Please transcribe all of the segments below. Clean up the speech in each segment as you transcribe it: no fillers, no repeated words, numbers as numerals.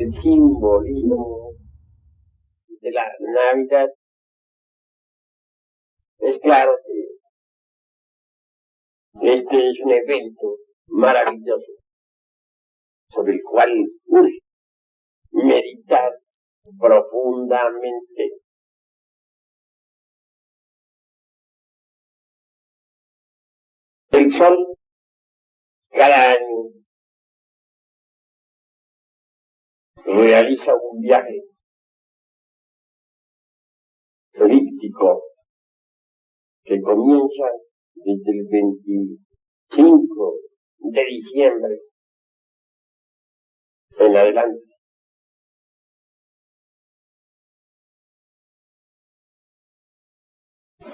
el simbolismo de la Navidad, es claro que este es un evento maravilloso sobre el cual urge meditar profundamente. El sol cada año realiza un viaje elíptico que comienza desde el 25 de diciembre en adelante.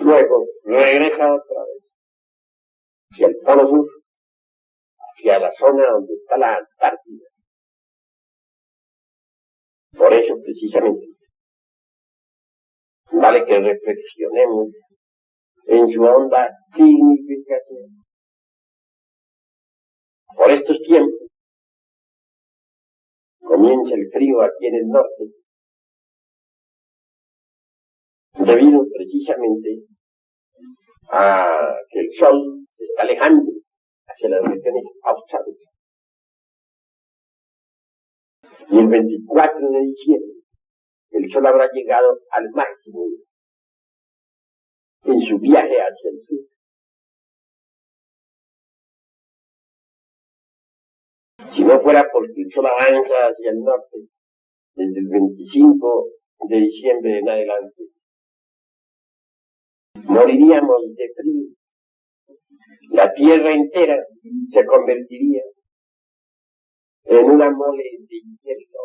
Luego regresa otra vez hacia el polo sur, hacia la zona donde está la Antártida. Por eso, precisamente, vale que reflexionemos en su honda significación. Por estos tiempos comienza el frío aquí en el norte, debido precisamente a que el sol se está alejando hacia las regiones australes. Y el 24 de diciembre el sol habrá llegado al máximo en su viaje hacia el sur. Si no fuera porque el sol avanza hacia el norte, desde el 25 de diciembre en adelante, moriríamos de frío. La tierra entera se convertiría en una mole de hielo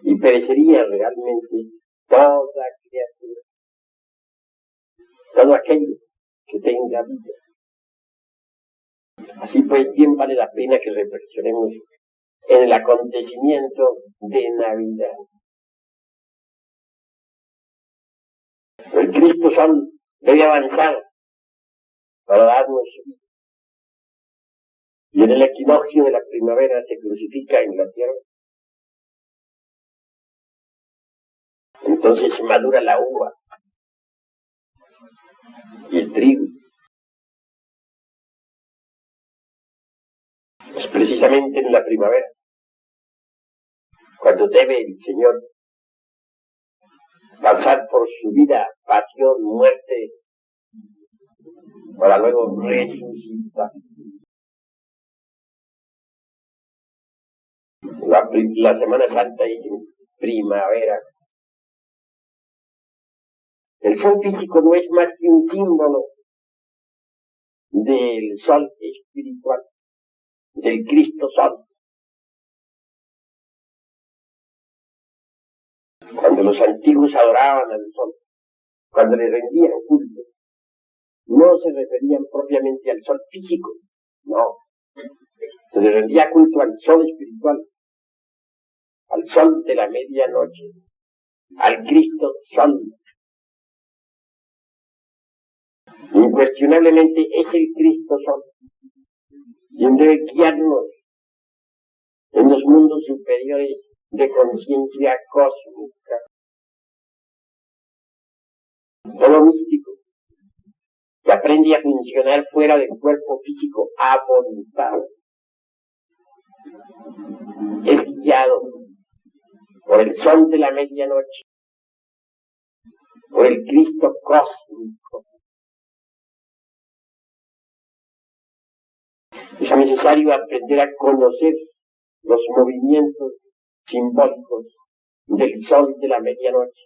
y perecería realmente toda criatura, todo aquello que tenga vida. Así pues, bien vale la pena que reflexionemos en el acontecimiento de Navidad. El Cristo Sol debe avanzar para darnos su vida. Y en el equinoccio de la primavera se crucifica en la tierra. Entonces madura la uva y el trigo. Es precisamente en la primavera cuando debe el Señor pasar por su vida, pasión, muerte, para luego resucitar. La Semana Santa es en primavera. El sol físico no es más que un símbolo del sol espiritual, del Cristo Sol. Cuando los antiguos adoraban al sol, cuando le rendían culto, no se referían propiamente al sol físico, no. Se le rendía culto al sol espiritual, al sol de la medianoche, al Cristo Sol. Incuestionablemente es el Cristo Sol quien debe guiarnos en los mundos superiores de conciencia cósmica. Todo místico que aprende a funcionar fuera del cuerpo físico a voluntad es guiado por el sol de la medianoche, por el Cristo cósmico. Es necesario aprender a conocer los movimientos simbólicos del sol de la medianoche.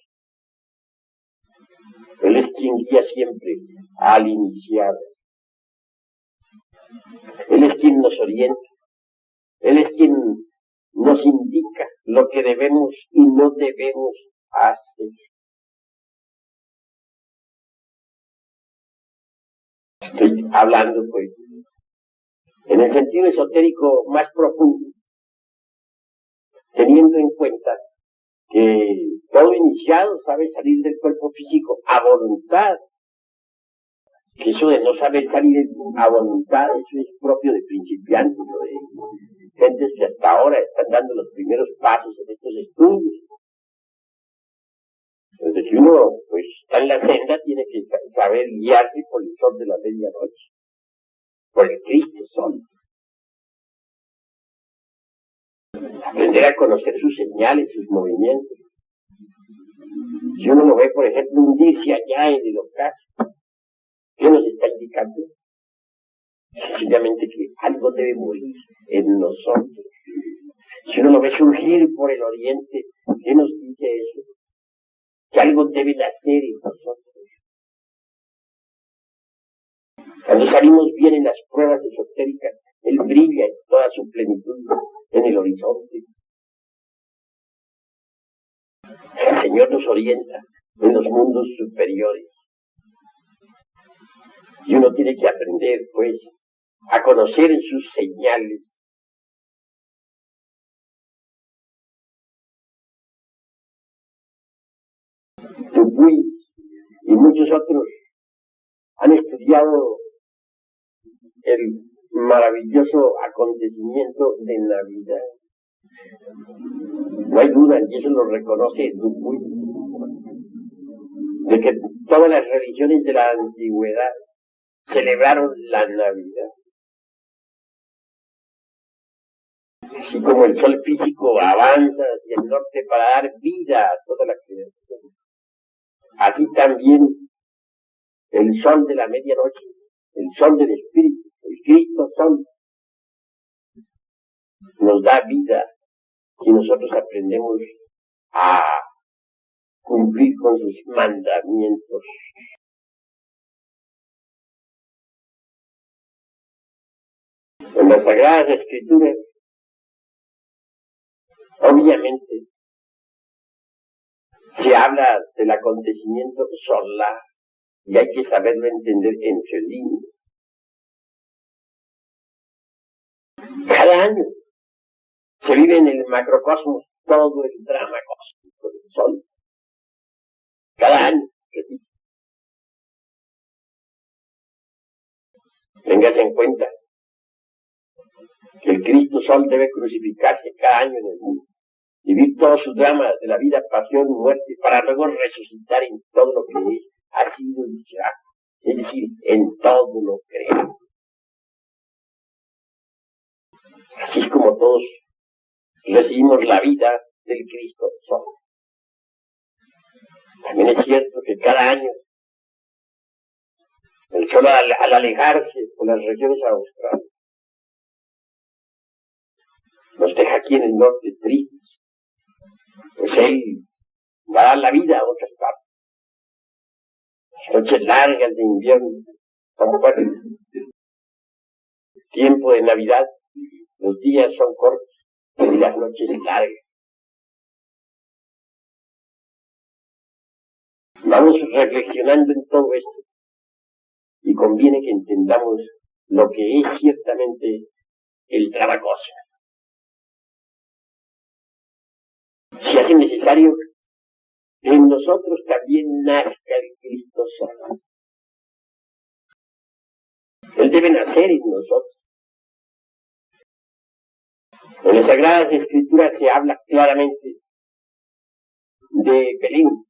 Él es quien guía siempre al iniciado. Él es quien nos orienta. Él es quien nos indica lo que debemos y no debemos hacer. Estoy hablando, pues, en el sentido esotérico más profundo, teniendo en cuenta que todo iniciado sabe salir del cuerpo físico a voluntad. Que eso de no saber salir a voluntad, eso es propio de principiantes o gentes que hasta ahora están dando los primeros pasos en estos estudios. Entonces, si uno pues está en la senda, tiene que saber guiarse por el sol de la medianoche, por el Cristo Sol. Aprender a conocer sus señales, sus movimientos. Si uno lo ve, por ejemplo, hundirse allá en el ocaso, ¿qué nos está indicando? Sencillamente que algo debe morir en nosotros. Si uno lo ve surgir por el oriente, ¿qué nos dice eso? Que algo debe nacer en nosotros. Cuando salimos bien en las pruebas esotéricas, Él brilla en toda su plenitud en el horizonte. El Señor nos orienta en los mundos superiores. Y uno tiene que aprender, pues, a conocer en sus señales. Dupuy y muchos otros han estudiado el maravilloso acontecimiento de Navidad. No hay duda, y eso lo reconoce Dupuy, de que todas las religiones de la antigüedad celebraron la Navidad. Así como el sol físico avanza hacia el norte para dar vida a toda la creación, así también el sol de la medianoche, el sol del Espíritu, el Cristo Sol, nos da vida si nosotros aprendemos a cumplir con sus mandamientos. En las Sagradas Escrituras, obviamente, se habla del acontecimiento solar y hay que saberlo entender entre líneas. Cada año se vive en el macrocosmos todo el drama cósmico del Sol. Cada año, repito. Téngase en cuenta que el Cristo Sol debe crucificarse cada año en el mundo, vivir todo su drama de la vida, pasión, muerte, para luego resucitar en todo lo que es, ha sido y será, es decir, en todo lo creado. Así es como todos recibimos la vida del Cristo Sol. También es cierto que cada año el Sol al alejarse por las regiones australes nos deja aquí en el norte tristes, pues Él va a dar la vida a otras partes. Las noches largas de invierno son fuertes. Tiempo de Navidad, los días son cortos y las noches largas. Vamos reflexionando en todo esto y conviene que entendamos lo que es ciertamente el drama cósmico. Si hace necesario que en nosotros también nazca el Cristo Sol. Él debe nacer en nosotros. En las Sagradas Escrituras se habla claramente de Belén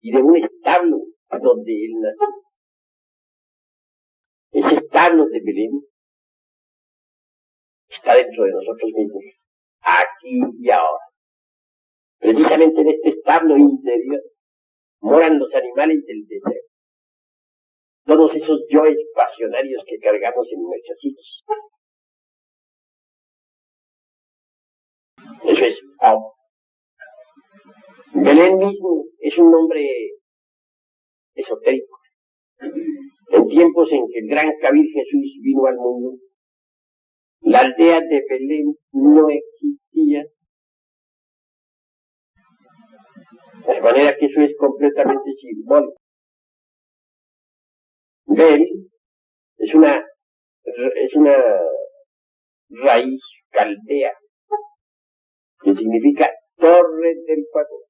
y de un establo donde Él nació. Ese establo de Belén está dentro de nosotros mismos, aquí y ahora. Precisamente en este establo interior moran los animales del deseo. Todos esos yoes pasionarios que cargamos en nuestras psiquis. Eso es ahora. Belén mismo es un nombre esotérico. En tiempos en que el gran Kabir Jesús vino al mundo, la aldea de Belén no existía. De manera que eso es completamente simbólico. Bel es una raíz caldea que significa torre del fuego.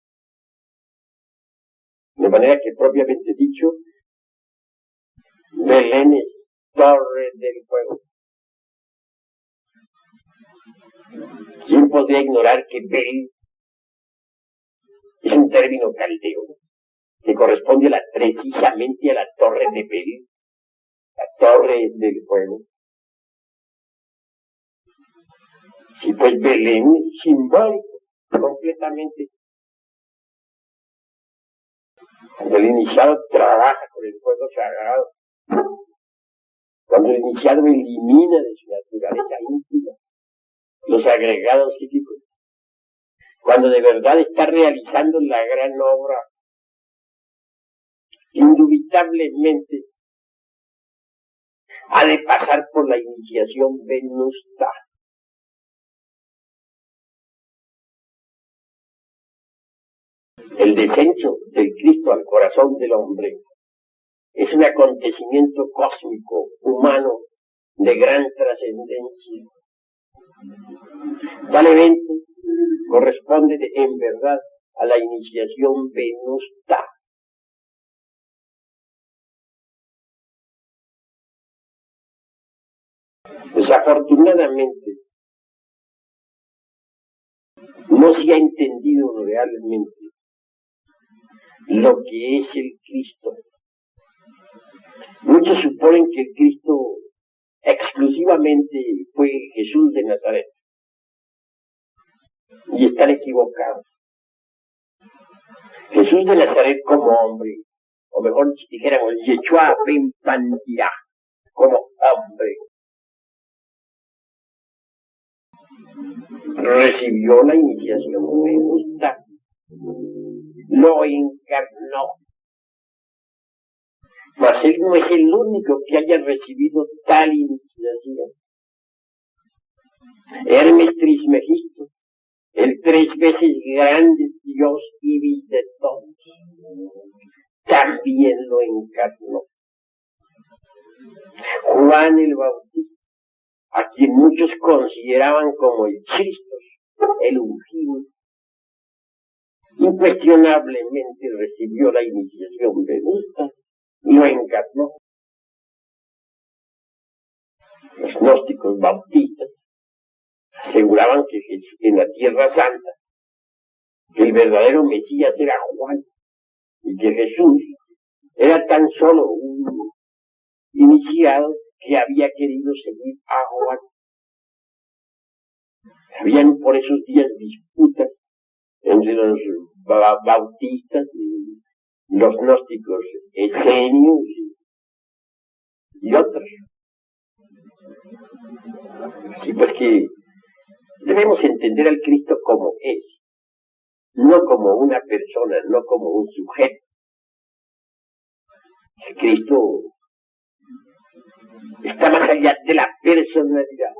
De manera que propiamente dicho, Belén es torre del fuego. ¿Quién podría ignorar que Bel es un término caldeo que corresponde precisamente a la torre de Bel, la torre del fuego? Sí, pues Belén, simbólico, completamente. Cuando el iniciado trabaja con el fuego sagrado, cuando el iniciado elimina de su naturaleza íntima los agregados psíquicos, cuando de verdad está realizando la gran obra, indubitablemente ha de pasar por la iniciación venusta. El descenso del Cristo al corazón del hombre es un acontecimiento cósmico, humano, de gran trascendencia. Tal evento corresponde en verdad a la iniciación venusta. Desafortunadamente, no se ha entendido realmente lo que es el Cristo. Muchos suponen que el Cristo exclusivamente fue Jesús de Nazaret, y están equivocados. Jesús de Nazaret como hombre, o mejor dijéramos, Yeshua ben Pandirá, como hombre, recibió la iniciación venusta, lo encarnó. Mas él no es el único que haya recibido tal iniciación. Hermes Trismegisto, el 3 veces grande Dios Ibis de todos, también lo encarnó. Juan el Bautista, a quien muchos consideraban como el Cristo, el ungido, incuestionablemente recibió la iniciación venusta y lo encarnó. Los gnósticos bautistas aseguraban que en la Tierra Santa, que el verdadero Mesías era Juan, y que Jesús era tan solo un iniciado que había querido seguir a Juan. Habían por esos días disputas entre los bautistas y los gnósticos esenios y otros. Así pues que debemos entender al Cristo como es, no como una persona, no como un sujeto. El Cristo está más allá de la personalidad,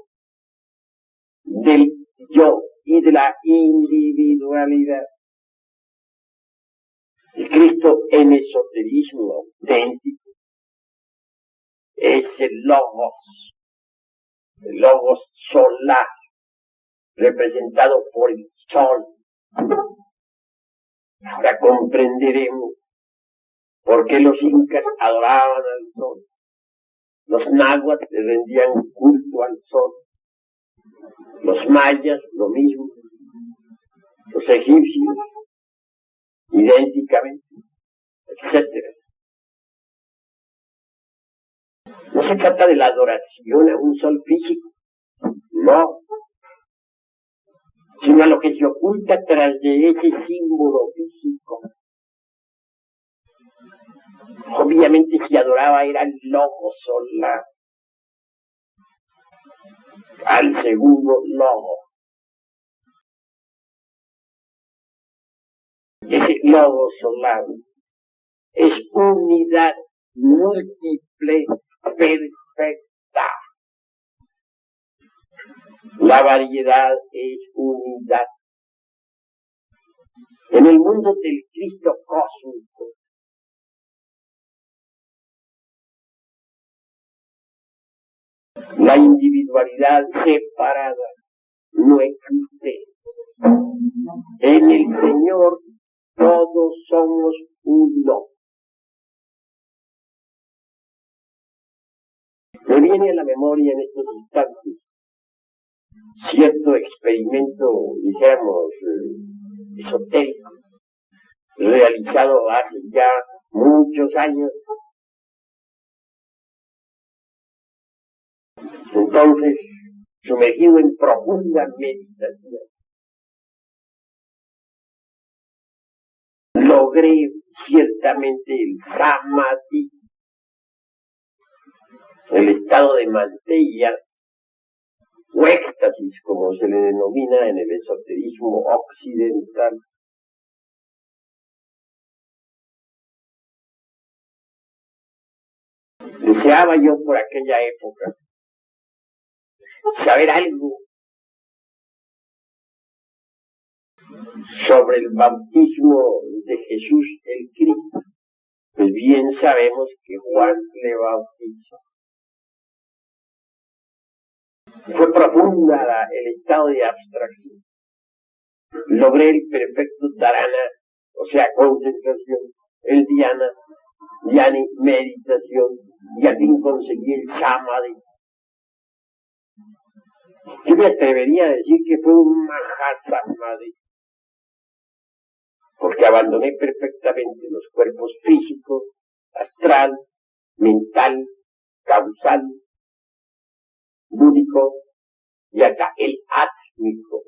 del yo y de la individualidad. El Cristo en esoterismo auténtico es el Logos solar, representado por el sol. Ahora comprenderemos por qué los incas adoraban al sol. Los náhuatl le rendían culto al sol. Los mayas, lo mismo. Los egipcios, idénticamente, etc. No se trata de la adoración a un sol físico, no, sino a lo que se oculta tras de ese símbolo físico. Obviamente se adoraba era el logo solar, al segundo logo. Ese logo solar es unidad múltiple, perfecta. La variedad es unidad. En el mundo del Cristo cósmico, la individualidad separada no existe. En el Señor todos somos uno. Me viene a la memoria en estos instantes cierto experimento, dijéramos, esotérico, realizado hace ya muchos años. Entonces, sumergido en profunda meditación, logré ciertamente el samadhi, el estado de mantilla, o éxtasis, como se le denomina en el esoterismo occidental. Deseaba yo por aquella época saber algo sobre el bautismo de Jesús el Cristo. Pues bien sabemos que Juan le bautizó. Fue profunda el estado de abstracción. Logré el perfecto dharana, o sea, concentración, el dhyana, yani, meditación, y al fin conseguí el samadhi. Yo me atrevería a decir que fue un mahasamadhi, porque abandoné perfectamente los cuerpos físico, astral, mental, causal, búdico y hasta el átmico.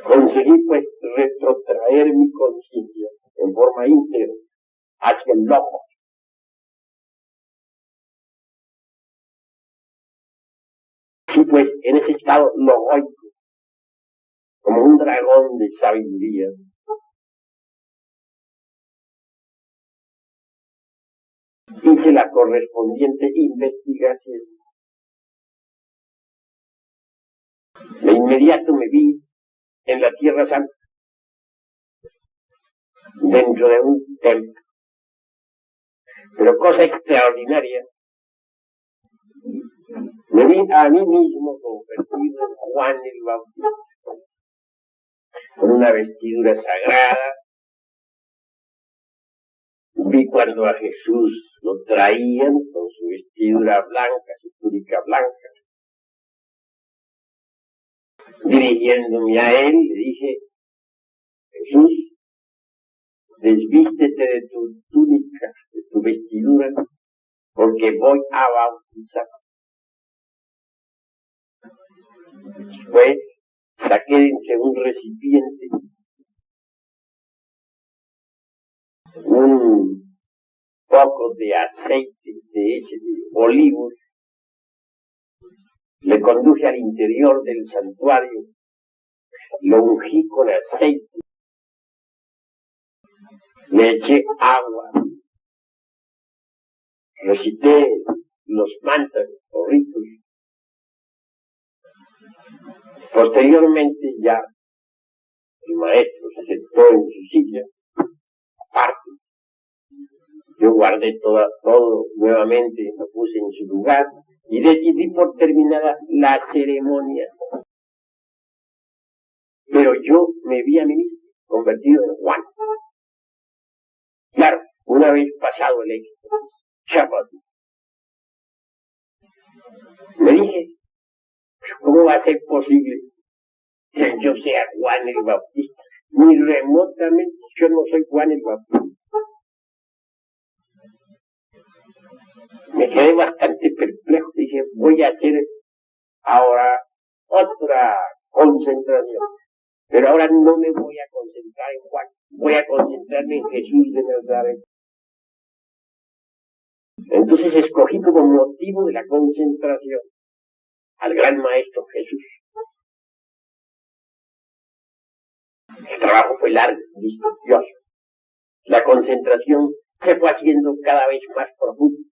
Conseguí pues retrotraer mi conciencia en forma íntegra hacia el logos. Sí, pues en ese estado logoico, como un dragón de sabiduría, hice la correspondiente investigación. De inmediato me vi en la Tierra Santa, dentro de un templo. Pero cosa extraordinaria, me vi a mí mismo convertido en Juan el Bautista, con una vestidura sagrada. Vi cuando a Jesús lo traían con su vestidura blanca, su túnica blanca. Dirigiéndome a él, le dije: Jesús, desvístete de tu túnica, de tu vestidura, porque voy a bautizar. Después saqué de entre un recipiente un poco de aceite de ese de olivos, le conduje al interior del santuario, lo ungí con aceite, le eché agua, recité los mantras o ritos. Posteriormente ya el maestro se sentó en su silla, aparte. Yo guardé todo nuevamente, lo puse en su lugar y decidí por terminada la ceremonia. Pero yo me vi a mí mismo convertido en Juan. Claro, una vez pasado el éxtasis, Shabbat, me dije: ¿cómo va a ser posible que yo sea Juan el Bautista? Ni remotamente yo no soy Juan el Bautista. Me quedé bastante perplejo. Dije: voy a hacer ahora otra concentración. Pero ahora no me voy a concentrar en Juan, voy a concentrarme en Jesús de Nazaret. Entonces escogí como motivo de la concentración al gran maestro Jesús. El trabajo fue largo, dispendioso. La concentración se fue haciendo cada vez más profunda.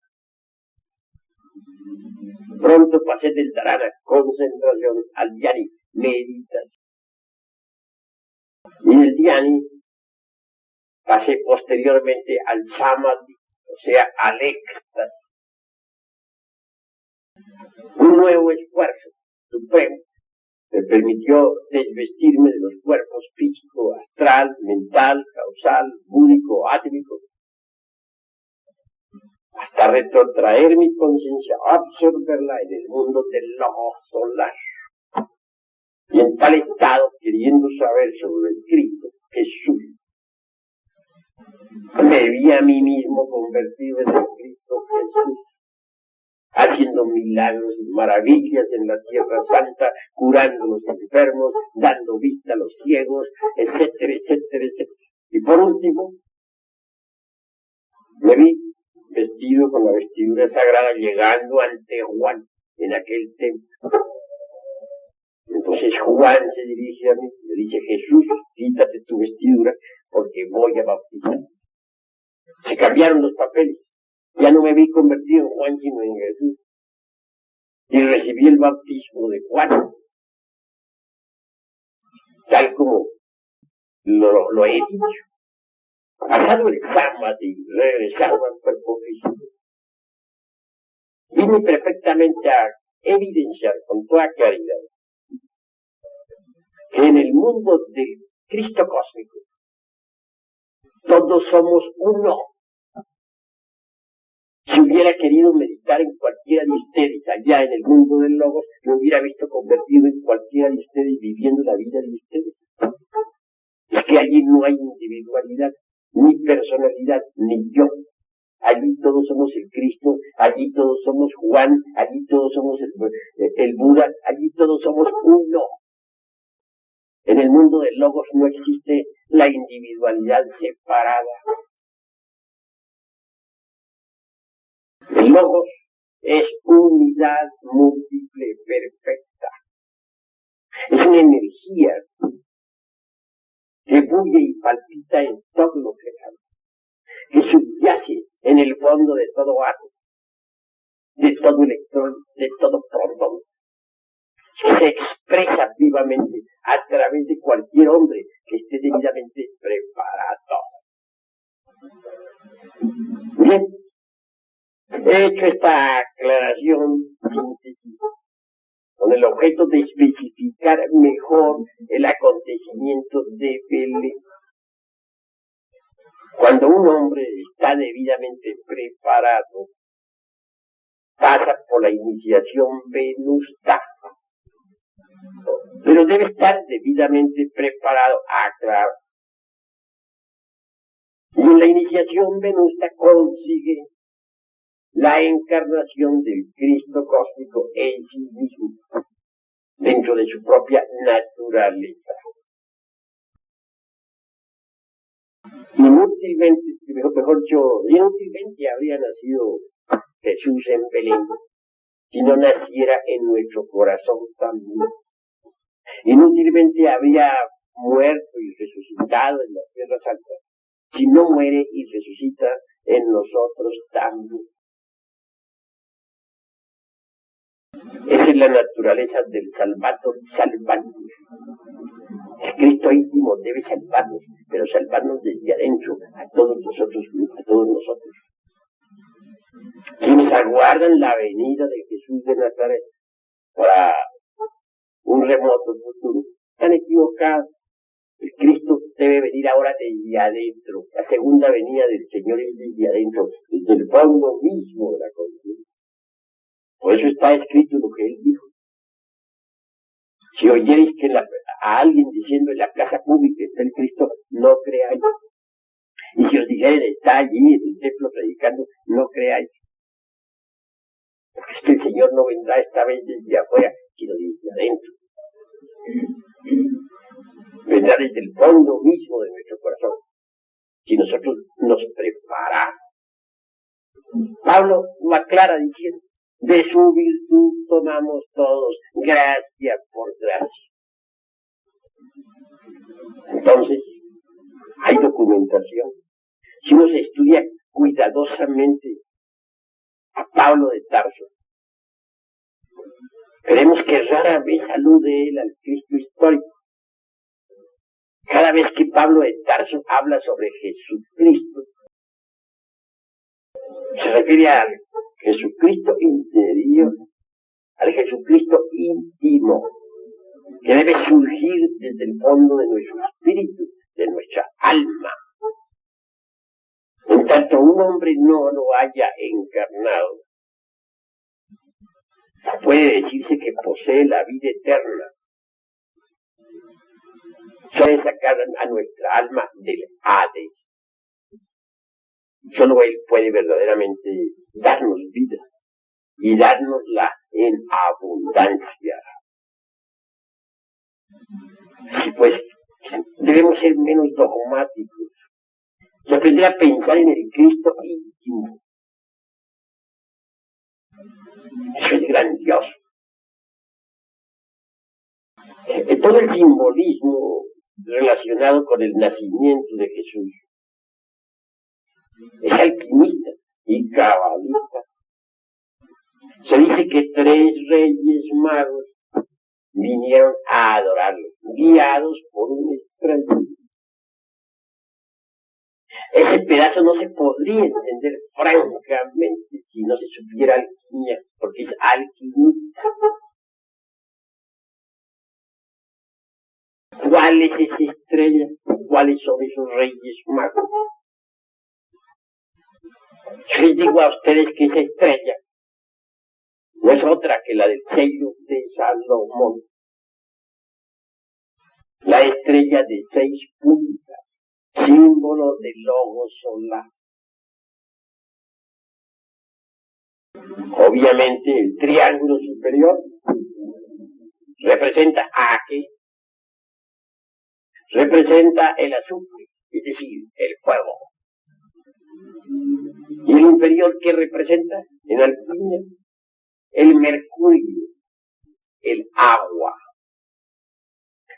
Pronto pasé del dharana, concentración, al dhyani, meditación. Y del dhyani pasé posteriormente al samadhi, o sea, al éxtasis. Un nuevo esfuerzo supremo me permitió desvestirme de los cuerpos físico, astral, mental, causal, búdico, átmico. hasta retrotraer mi conciencia, absorberla en el mundo del logos solar. Y en tal estado, queriendo saber sobre el Cristo Jesús, me vi a mí mismo convertido en el Cristo Jesús, haciendo milagros y maravillas en la Tierra Santa, curando a los enfermos, dando vista a los ciegos, etcétera, etcétera, etcétera. Y por último, me vi vestido con la vestidura sagrada, llegando ante Juan en aquel templo. Entonces Juan se dirige a mí, le dice: Jesús, quítate tu vestidura porque voy a bautizar. Se cambiaron los papeles. Ya no me vi convertido en Juan, sino en Jesús. Y recibí el bautismo de Juan, tal como lo he dicho. Pasado el sábado y regresado al cuerpo físico, vine perfectamente a evidenciar con toda claridad que en el mundo del Cristo cósmico todos somos uno. Si hubiera querido meditar en cualquiera de ustedes allá en el mundo del Logos, me hubiera visto convertido en cualquiera de ustedes viviendo la vida de ustedes. Es que allí no hay individualidad, ni personalidad, ni yo. Allí todos somos el Cristo, allí todos somos Juan, allí todos somos el Buda, allí todos somos uno. En el mundo del Logos no existe la individualidad separada. El Logos es unidad múltiple perfecta. Es una energía que bulle y palpita en todo lo creado, que subyace en el fondo de todo átomo, de todo electrón, de todo protón, que se expresa vivamente a través de cualquier hombre que esté debidamente preparado. Bien, he hecho esta aclaración, síntesis, con el objeto de especificar mejor el acontecimiento de Belén. Cuando un hombre está debidamente preparado, pasa por la iniciación venusta, pero debe estar debidamente preparado, claro. Y en la iniciación venusta consigue la encarnación del Cristo cósmico en sí mismo, dentro de su propia naturaleza. Inútilmente habría nacido Jesús en Belén si no naciera en nuestro corazón también. Inútilmente habría muerto y resucitado en la Tierra Santa si no muere y resucita en nosotros también. Esa es la naturaleza del salvator salvatus. El Cristo íntimo debe salvarnos, pero salvarnos desde adentro, a todos nosotros. Quienes aguardan la venida de Jesús de Nazaret para un remoto futuro, están equivocados. El Cristo debe venir ahora desde adentro. La segunda venida del Señor es desde adentro, desde el fondo mismo de la conciencia. Por eso está escrito lo que Él dijo. Si oyereis que a alguien diciendo en la plaza pública está el Cristo, no creáis. Y si os dijeren está allí en el templo predicando, no creáis. Porque es que el Señor no vendrá esta vez desde afuera, sino desde adentro. Vendrá desde el fondo mismo de nuestro corazón, si nosotros nos preparamos. Pablo lo aclara diciendo: de su virtud tomamos todos gracia por gracia. Entonces, hay documentación. Si uno se estudia cuidadosamente a Pablo de Tarso, veremos que rara vez alude él al Cristo histórico. Cada vez que Pablo de Tarso habla sobre Jesucristo, se refiere al Jesucristo interior, al Jesucristo íntimo, que debe surgir desde el fondo de nuestro espíritu, de nuestra alma. En tanto un hombre no lo haya encarnado, puede decirse que posee la vida eterna. Solo sacar a nuestra alma del Hades. Solo Él puede verdaderamente darnos vida y dárnosla en abundancia. Sí, pues debemos ser menos dogmáticos y aprender a pensar en el Cristo íntimo. Eso es grandioso. Todo el simbolismo relacionado con el nacimiento de Jesús es alquimista y cabalista. Se dice que 3 reyes magos vinieron a adorarlo, guiados por un extraño. Ese pedazo no se podría entender francamente si no se supiera alquimia, porque es alquimista. ¿Cuál es esa estrella? ¿Cuáles son esos reyes magos? Yo les digo a ustedes que esa estrella no es otra que la del sello de Salomón. La estrella de 6 puntas, símbolo del logo solar. Obviamente el triángulo superior representa a qué, representa el azufre, es decir, el fuego. ¿Y el inferior qué representa? En alquimia, el mercurio, el agua.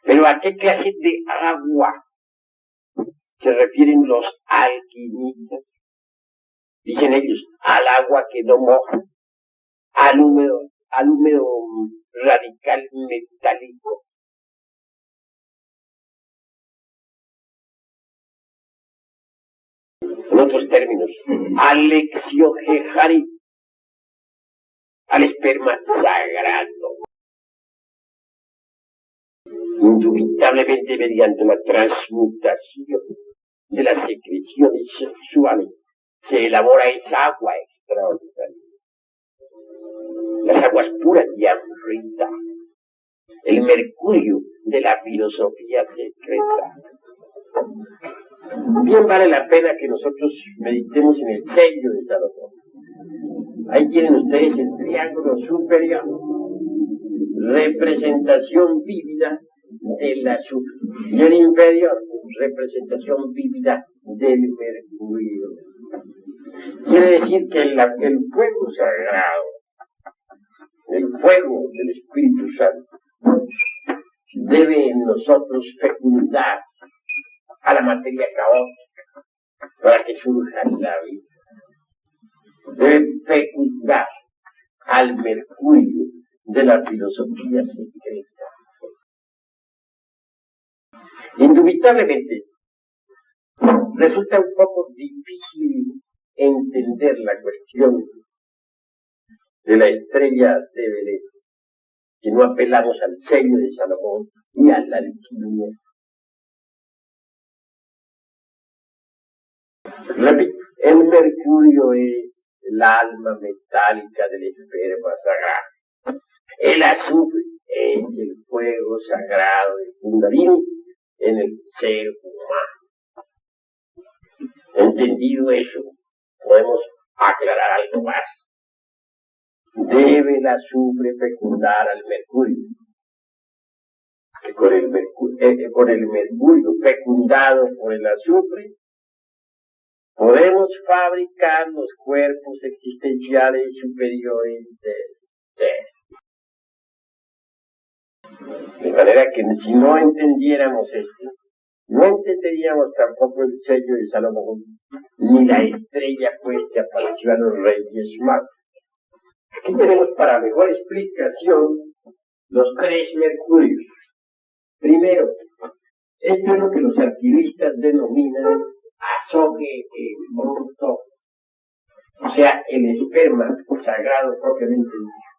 ¿Pero a qué clase de agua se refieren los alquimistas? Dicen ellos, al agua que no moja, al húmedo radical metálico. En otros términos, al exiohejari, al esperma sagrado. Indubitablemente mediante la transmutación de las secreciones sexuales se elabora esa agua extraordinaria. Las aguas puras de Amrita, el mercurio de la filosofía secreta. Bien vale la pena que nosotros meditemos en el sello de Salomón. Ahí tienen ustedes el triángulo superior, representación vívida del azufre, y el inferior, representación vívida del mercurio. Quiere decir que el fuego sagrado, el fuego del Espíritu Santo, debe en nosotros fecundar a la materia caótica para que surja la vida. Debe fecundar al mercurio de la filosofía secreta. Indubitablemente, resulta un poco difícil entender la cuestión de la estrella de Belén si no apelamos al sello de Salomón y a la alquimia. Repito, el mercurio es el alma metálica del esperma sagrado. El azufre es el fuego sagrado del Kundalini en el ser humano. Entendido eso, podemos aclarar algo más. Debe el azufre fecundar al mercurio. Que con el mercurio fecundado por el azufre, podemos fabricar los cuerpos existenciales superiores del ser. De manera que si no entendiéramos esto, no entenderíamos tampoco el sello de Salomón, ni la estrella pues que apareció a los reyes magos. Aquí tenemos para mejor explicación los 3 mercurios. Primero, esto es lo que los alquimistas denominan azogue bruto, o sea, el esperma sagrado propiamente dicho.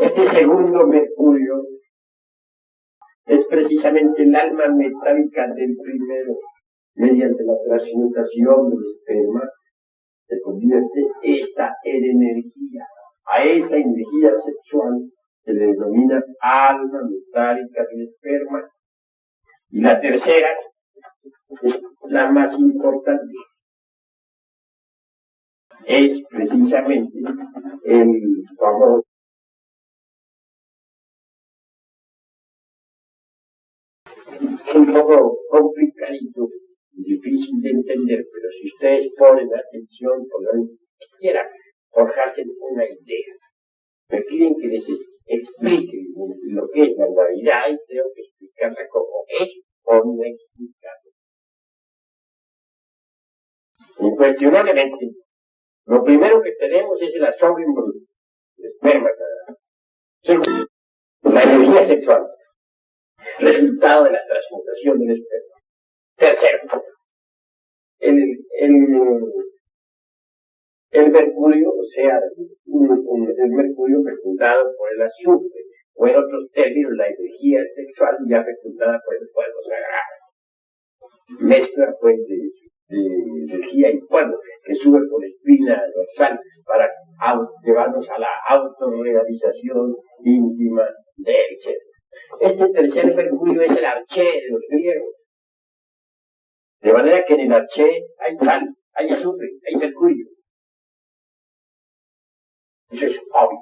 Este segundo mercurio es precisamente el alma metálica del primero, mediante la transmutación del esperma, se convierte esta en energía. A esa energía sexual se le denomina alma metálica del esperma. Y la tercera es la más importante. Es precisamente el famoso un poco complicadito y difícil de entender, pero si ustedes ponen atención, podrán siquiera forjarse una idea. Me piden que les explique lo que es la Navidad y tengo que explicarla como es o no explicarla. Incuestionablemente, lo primero que tenemos es el asombro bruto, el esperma. Segundo, la energía sexual, resultado de la transmutación del esperma. Tercero, el mercurio, o sea, el mercurio fecundado por el azufre, o en otros términos, la energía sexual ya fecundada por el fuego sagrado. Mezcla pues de energía y fuego que sube por espina dorsal para llevarnos a la autorrealización íntima del ser. Este tercer mercurio es el arché de los griegos. De manera que en el arché hay sal, hay azufre, hay mercurio. Eso es obvio.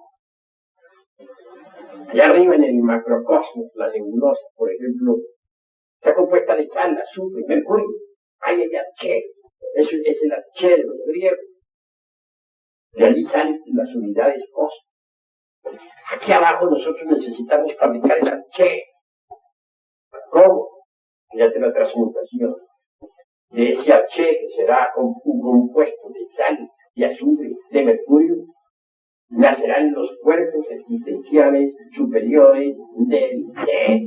Allá arriba en el macrocosmos, la nebulosa, por ejemplo, está compuesta de sal, azufre, mercurio. Ahí hay arché. Eso es el arché de los griegos. De allí salen las unidades cósmicas. Aquí abajo nosotros necesitamos fabricar el arché. ¿Cómo? Fíjate la transmutación. De ese arché, que será un compuesto de sal, de azufre, de mercurio, nacerán los cuerpos existenciales superiores del ser.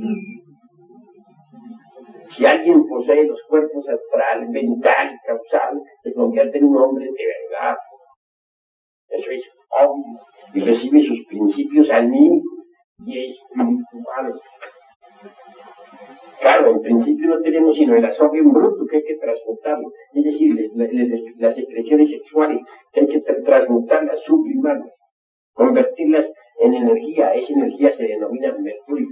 Si alguien posee los cuerpos astral, mental y causal, se convierte en un hombre de verdad. Eso es obvio. Y recibe sus principios anímicos y espirituales. Claro, en principio no tenemos sino el asombro bruto que hay que transmutarlo. Es decir, las secreciones sexuales que hay que transmutarlas, sublimarlas, convertirlas en energía. Esa energía se denomina mercurio,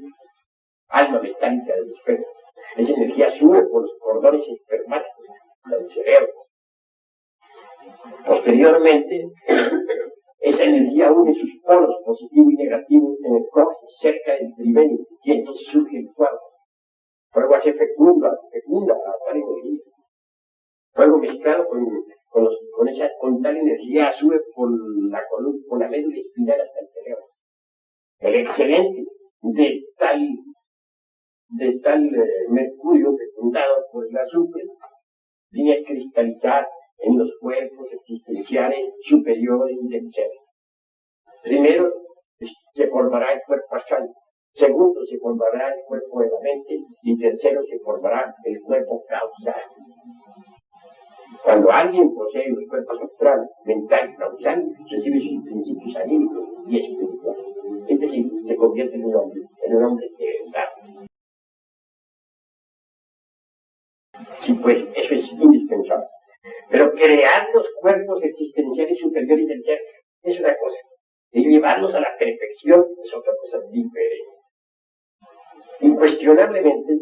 alma metálica del esperma. Esa energía sube por los cordones espermáticos del cerebro. Posteriormente, esa energía une sus polos positivo y negativo en el coxis, cerca del tribenio, y entonces surge el fuego. Fuego hace fecunda a tal energía. Fuego mezclado con tal energía sube por la médula espinal hasta el cerebro. El excelente de tal mercurio fecundado por el azufre viene a cristalizar en los cuerpos existenciales superiores del ser. Primero se formará el cuerpo astral. Segundo, se formará el cuerpo de la mente. Y tercero, se formará el cuerpo causal. Cuando alguien posee los cuerpos astral, mental y causal, recibe sus principios anímicos y espirituales. Es decir, se convierte en un hombre de verdad. Sí, pues, eso es indispensable. Pero crear los cuerpos existenciales superiores del ser es una cosa. Y llevarlos a la perfección es otra cosa diferente. Incuestionablemente,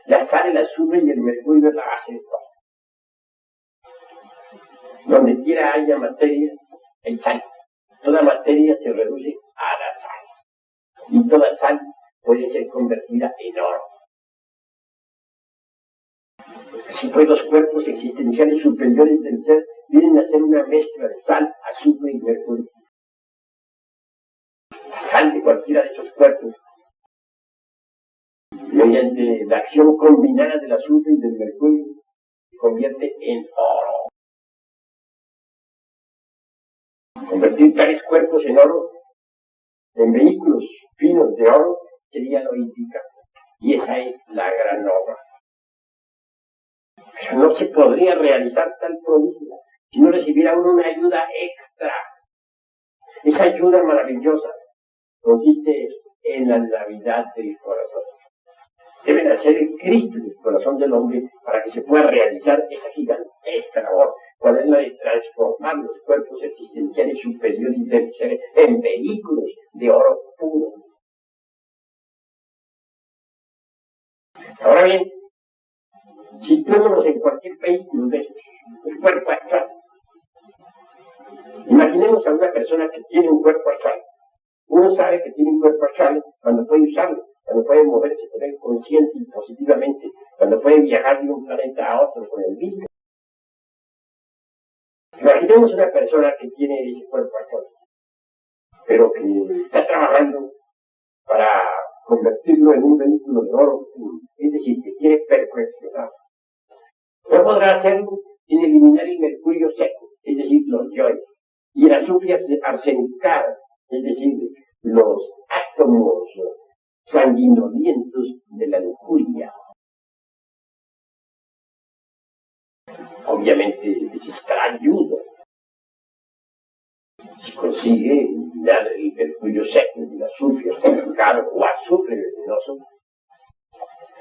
la sal, el azufre y el mercurio es la base de todo. Donde quiera haya materia, hay sal. Toda materia se reduce a la sal. Y toda sal puede ser convertida en oro. Así pues, los cuerpos existenciales superiores del ser vienen a ser una mezcla de sal, azufre y mercurio. La sal de cualquiera de esos cuerpos, mediante la acción combinada del azufre y del mercurio, se convierte en oro. Convertir tales cuerpos en oro, en vehículos finos de oro, sería lo indicado. Y esa es la gran obra. Pero no se podría realizar tal prodigio si no recibiera uno una ayuda extra. Esa ayuda maravillosa consiste en la Navidad del corazón. Debe nacer el Cristo en el corazón del hombre para que se pueda realizar esa gigantesca labor. ¿Cuál es la de transformar los cuerpos existenciales superiores y terciarios en vehículos de oro puro? Ahora bien, situémonos en cualquier vehículo de estos, el cuerpo astral. Imaginemos a una persona que tiene un cuerpo astral. Uno sabe que tiene un cuerpo astral cuando puede usarlo, cuando puede moverse con él consciente y positivamente, cuando puede viajar de un planeta a otro con el mismo. Imaginemos una persona que tiene ese cuerpo astral, pero que está trabajando para convertirlo en un vehículo de oro, es decir, que quiere perfeccionar. No podrá hacerlo sin eliminar el mercurio seco, es decir, los yoes, y el azufre arsenicado, es decir, los átomos sanguinolientos de la lujuria. Obviamente necesitará ayuda. Si consigue eliminar el mercurio seco, el azufre arsenicado o azufre venenoso,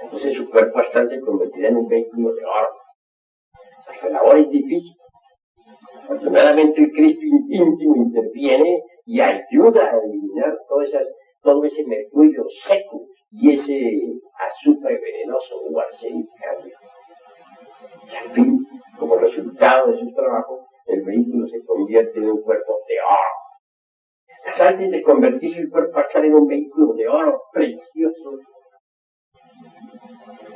entonces su cuerpo astral se convertirá en un vehículo de oro. La labor es difícil. Afortunadamente el Cristo íntimo interviene y ayuda a eliminar todo ese mercurio seco y ese azufre venenoso o arsenicado. Y al fin, como resultado de su trabajo, el vehículo se convierte en un cuerpo de oro. Antes de convertirse el cuerpo astral en un vehículo de oro precioso,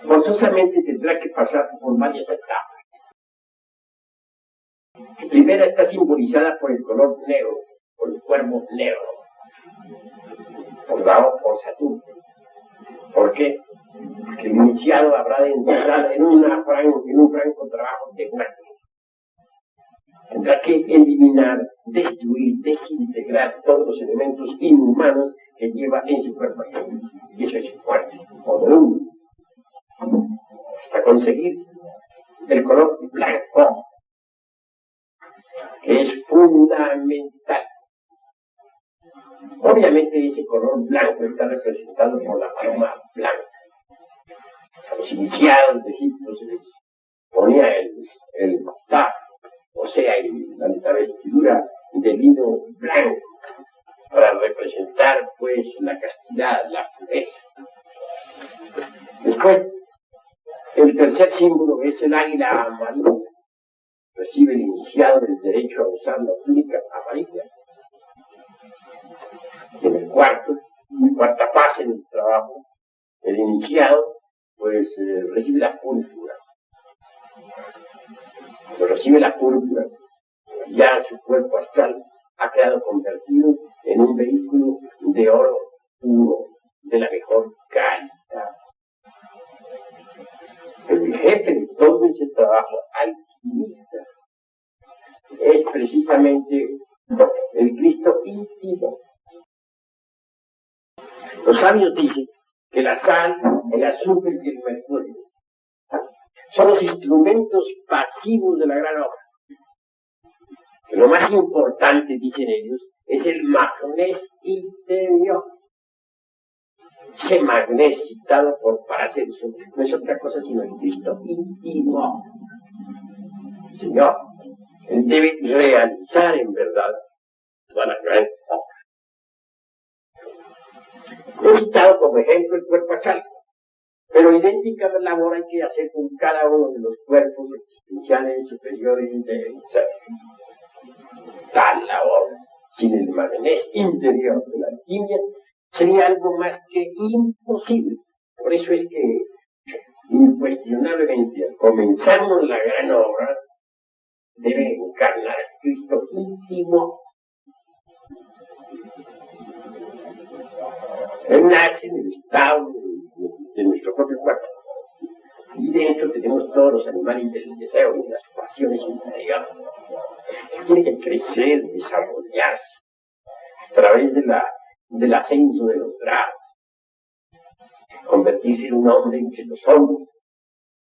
forzosamente tendrá que pasar por varias etapas. La primera está simbolizada por el color negro, por el cuervo negro, dado por Saturno. ¿Por qué? Porque el iniciado habrá de entrar en un franco trabajo de muerte. Tendrá que eliminar, destruir, desintegrar todos los elementos inhumanos que lleva en su cuerpo. Y eso es muerte, por uno. Hasta conseguir el color blanco, que es fundamental. Obviamente ese color blanco está representado por la paloma blanca. A los iniciados de Egipto se les ponía el taf, o sea, la vestidura de lino blanco, para representar pues la castidad, la pureza. Después, el tercer símbolo es el águila amarilla. Recibe el iniciado el derecho a usar la túnica amarilla. En el cuarta fase del trabajo, el iniciado pues recibe la púrpura. Cuando recibe la púrpura, ya su cuerpo astral ha quedado convertido en un vehículo de oro puro, de la mejor calidad. El jefe de todo ese trabajo alquimista es precisamente el Cristo íntimo. Los sabios dicen que la sal, el azufre y el mercurio son los instrumentos pasivos de la gran obra. Que lo más importante, dicen ellos, es el magnés interior. Ese magnés citado para hacer eso no es otra cosa sino el Cristo íntimo. Señor, Él debe realizar en verdad toda la gran obra. He citado como ejemplo el cuerpo astral, pero idéntica labor hay que hacer con cada uno de los cuerpos existenciales superiores del ser. Tal labor, sin el magnés interior de la alquimia, sería algo más que imposible. Por eso es que, incuestionablemente, al comenzarnos la gran obra, debe encarnar a Cristo íntimo. Él nace en el estado de nuestro propio cuerpo. Y dentro tenemos todos los animales del deseo y las pasiones interiores. Él tiene que crecer, desarrollarse a través del ascenso de los grados, convertirse en un hombre entre los hombres,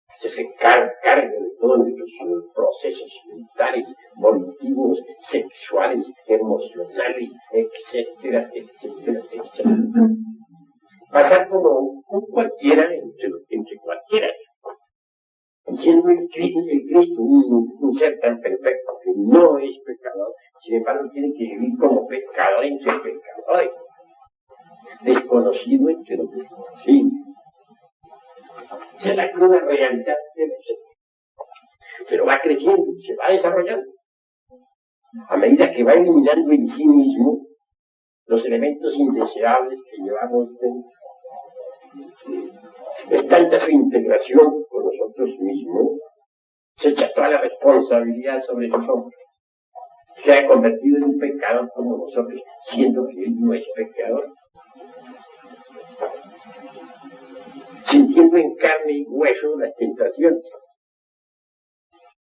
hacerse cargo de todos nuestros procesos mentales, volitivos, sexuales, emocionales, etcétera, etcétera, etcétera. Pasar como un cualquiera entre ser tan perfecto que no es pecador, sin embargo tiene que vivir como pecador entre pecadores, desconocido entre los desconocidos. Esa es la cruda realidad del ser. Pero va creciendo, se va desarrollando. A medida que va eliminando en sí mismo los elementos indeseables que llevamos dentro. Es tanta su integración con nosotros mismos, se echa toda la responsabilidad sobre sus hombros. Se ha convertido en un pecador como nosotros, siendo que él no es pecador. Sintiendo en carne y hueso las tentaciones,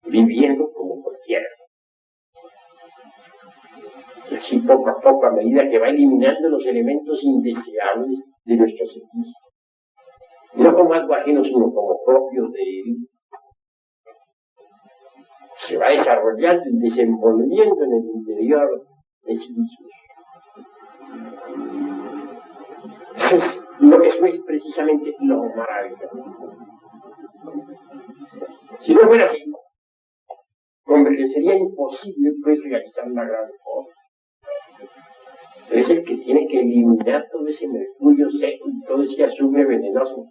viviendo como cualquiera. Y así poco a poco, a medida que va eliminando los elementos indeseables de nuestro sentido, no como algo ajeno, sino como propio de él, se va desarrollando y desenvolviendo en el interior de sí mismo. Eso es precisamente lo maravilloso. Si no fuera así, sería imposible pues realizar la gran cosa. Es el que tiene que eliminar todo ese mercurio seco y todo ese azufre venenoso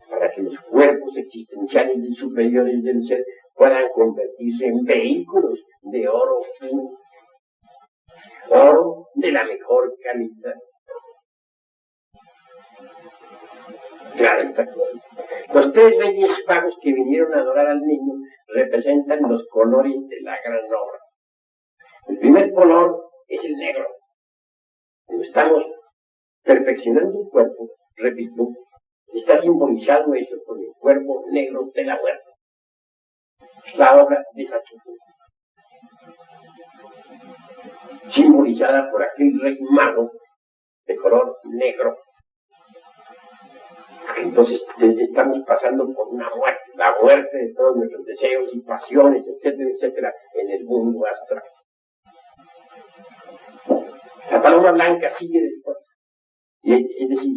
para que los cuerpos existenciales y superiores del ser puedan convertirse en vehículos de oro fino, oro de la mejor calidad. Claro, está claro. Los tres reyes magos que vinieron a adorar al niño representan los colores de la gran obra. El primer color es el negro. Cuando estamos perfeccionando un cuerpo, repito, está simbolizado eso con el cuerpo negro de la muerte. Es la obra de Saturno, simbolizada por aquel rey mago de color negro. Entonces estamos pasando por una muerte, la muerte de todos nuestros deseos y pasiones, etcétera, etcétera, en el mundo astral. La paloma blanca sigue después. Es decir,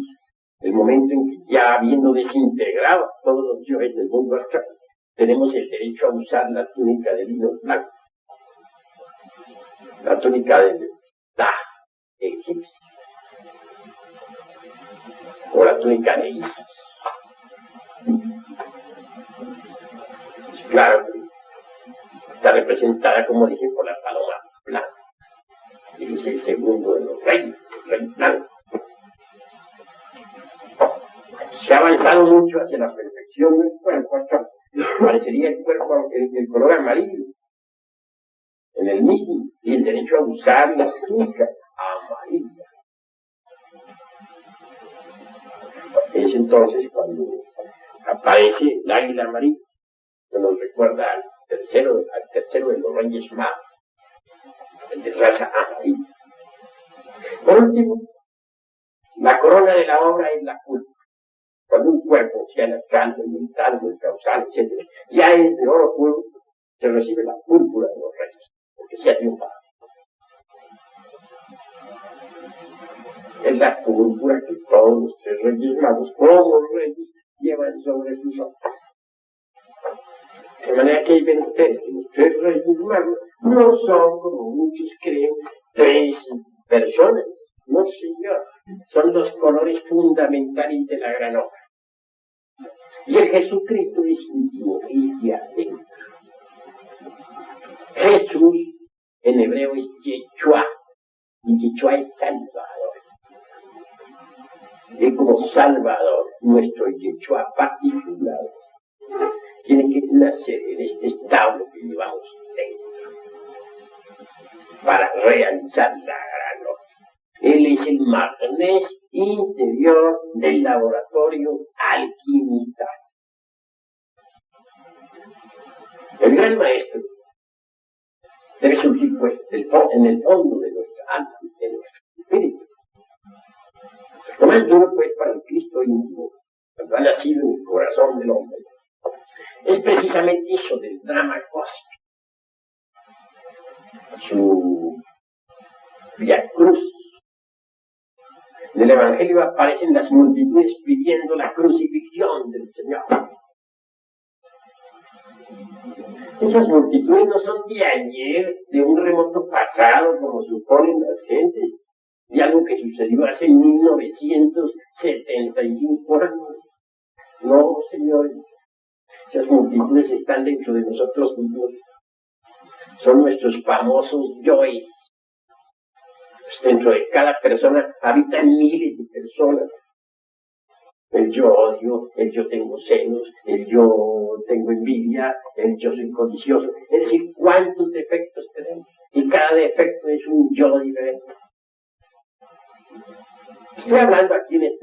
el momento en que ya habiendo desintegrado todos los yoes del mundo astral, tenemos el derecho a usar la túnica de lino blanco, la túnica del Da egipcio, o la túnica de Isis. Claro, está representada, como dije, por la paloma blanca. Y es el segundo de los reyes, el rey blanco. Se ha avanzado mucho hacia la perfección del cuerpo astral. Parecería el cuerpo, el color amarillo, en el mismo, y el derecho a usar la túnica amarilla. Es entonces cuando aparece el águila amarilla, que nos recuerda al tercero de los reyes magos, el de raza amarilla. Por último, la corona de la obra es la culpa. Cuando un cuerpo, sea el alcalde, el mental, el causal, etc., ya es de oro puro, se recibe la púrpura de los reyes, porque se ha triunfado. Es la púrpura que todos los tres reyes magos, como reyes, llevan sobre sus hombros. De manera que ven ustedes que los tres reyes magos no son, como muchos creen, tres personas. No, señor. Son los colores fundamentales de la gran obra. Y el Jesucristo es íntimo y de adentro. Jesús en hebreo es Yeshua, y Yeshua es Salvador. Es como Salvador, nuestro Yeshua particular. Tiene que nacer en este estado que llevamos dentro para realizar la gran obra. Él es el magnes interior del laboratorio alquimista. El gran maestro debe surgir pues en el fondo de nuestra alma, de nuestro espíritu. Lo más duro pues para el Cristo íntimo, cuando ha nacido en el corazón del hombre, es precisamente eso del drama cósmico. Su Via Crucis. En el Evangelio aparecen las multitudes pidiendo la crucifixión del Señor. Esas multitudes no son de ayer, de un remoto pasado, como suponen las gentes, de algo que sucedió hace 1975 años. No, señores, esas multitudes están dentro de nosotros mismos. Son nuestros famosos yoes. Dentro de cada persona habitan miles de personas. El yo odio, el yo tengo celos, el yo tengo envidia, el yo soy codicioso. Es decir, cuántos defectos tenemos. Y cada defecto es un yo diferente. Estoy hablando aquí de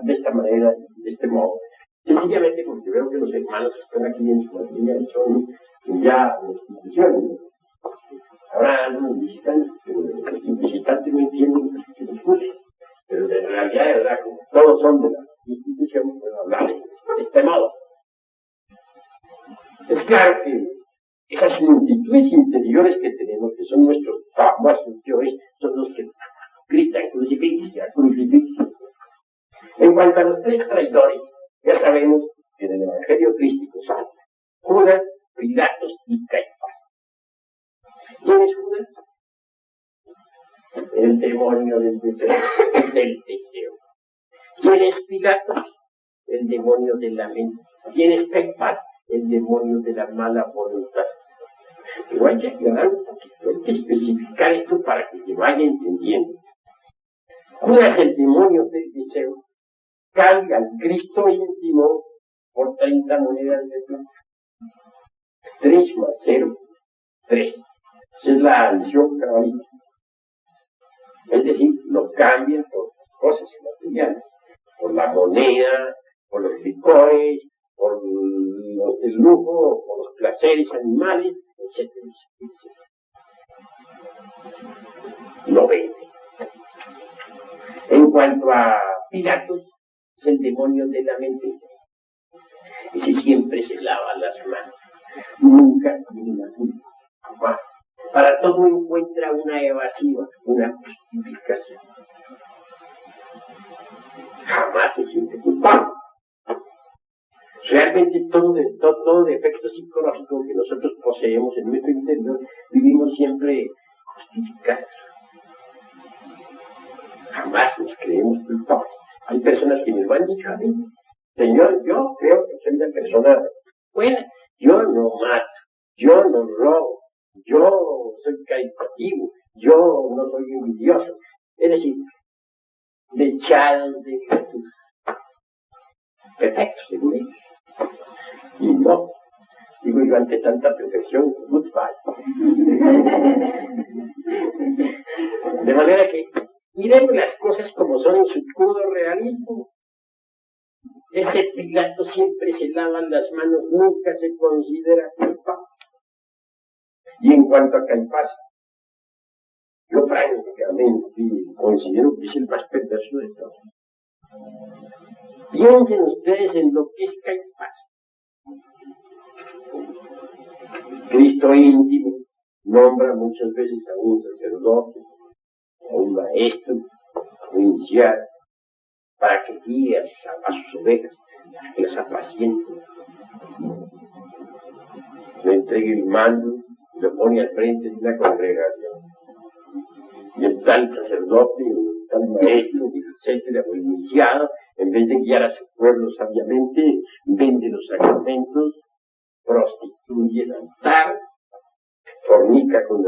esta manera, de este modo, sencillamente porque veo que los hermanos que están aquí en su mayoría son ya instituciones. Ahora algunos visitantes, pero los visitantes no entienden lo que les gusta. Pero en realidad, de verdad, como todos son de la institución, puedo hablar de este modo. Es claro que esas multitudes interiores que tenemos, que son nuestros famosos yoes, son los que gritan crucifixión, crucifixión. En cuanto a los tres traidores, ya sabemos que en el Evangelio crístico son Judas, Pilatos y Caifás. ¿Quién es Judas? El demonio del deseo. ¿Quién es Pilatos? El demonio de la mente. ¿Quién es Caifás? El demonio de la mala voluntad. Pero hay que aclarar un poquito, hay que especificar esto para que se vaya entendiendo. Judas, el demonio del deseo, cambia al Cristo íntimo por 30 monedas de plata. 3 más 0, 3. Esa es la adición cabalística. Es decir, lo cambian por cosas materiales, por la moneda, por los licores, por el lujo, por los placeres animales, etc. Lo vende. En cuanto a Pilatos, es el demonio de la mente. Ese siempre se lava las manos. Nunca tiene la culpa. Para todo encuentra una evasiva, una justificación. Jamás se siente culpable. Realmente todo defecto psicológico que nosotros poseemos en nuestro interior, vivimos siempre justificados. Jamás nos creemos culpables. Hay personas que me lo han dicho a mí. Señor, yo creo que soy una persona buena. Yo no mato, yo no robo, yo soy caritativo, yo no soy envidioso. Es decir, dechados de virtud. Perfecto, según ellos. Y no, digo yo, ante tanta perfección, goodbye. De manera que miremos las cosas como son en su crudo realismo. Ese Pilato siempre se lava las manos, nunca se considera culpable. Y en cuanto a Caifás, yo francamente considero que es el más perverso de todos. Piensen ustedes en lo que es Caifás. Cristo íntimo nombra muchas veces a un sacerdote, a un maestro, a un iniciado, para que guíe a sus ovejas, para que las apaciente. Le entregue el mando, lo pone al frente de una congregación. Y el tal sacerdote, el tal maestro, etcétera, o el iniciado, en vez de guiar a su pueblo sabiamente, vende los sacramentos, prostituye el altar, fornica con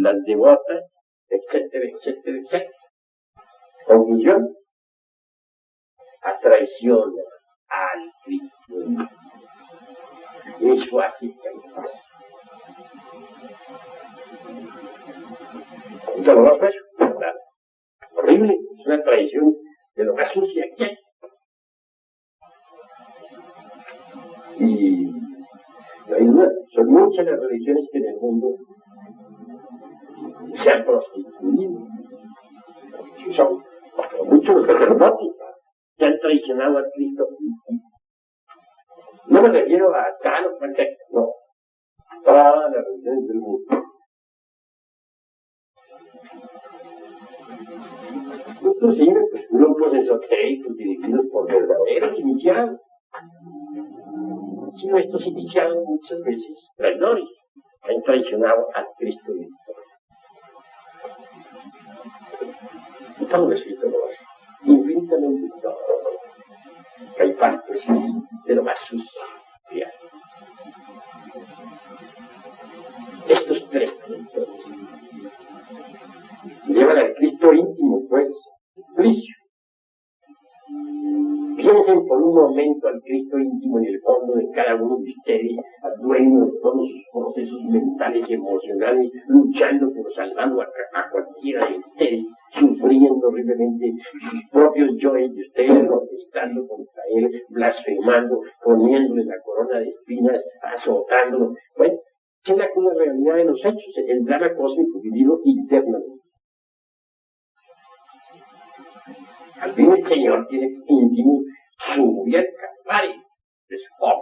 las devotas, etcétera, etcétera, etcétera. Conclusión, traiciona al Cristo. Eso hace Caifás. ¿Doloroso eso? Claro. Horrible, es una traición de lo más sucia que hay. Y no hay duda, son muchas las religiones que en el mundo se han prostituido. Son muchos los sacerdotes que han traicionado a Cristo. No me refiero a tal o cual secta, no. Todas las religiones del mundo. Inclusive, pues, grupos esotéricos dirigidos por verdaderos iniciados. sino estos iniciados muchas veces traidores, han traicionado al Cristo íntimo. Todo escrito lo hace, infinitamente todo. Caifás, pues, de lo más sucio que hay. Estos tres traidores llevan al Cristo íntimo, pues, juicio. Piensen por un momento al Cristo íntimo en el fondo de cada uno de ustedes, al dueño de todos sus procesos mentales y emocionales, luchando por salvando a cualquiera de ustedes, sufriendo horriblemente sus propios yoes de ustedes, protestando contra él, blasfemando, poniéndole la corona de espinas, azotándolo. Bueno, esa es la cruda realidad de los hechos, el drama cósmico vivido internamente. Al fin el Señor tiene íntimo su al Calvario de su obra.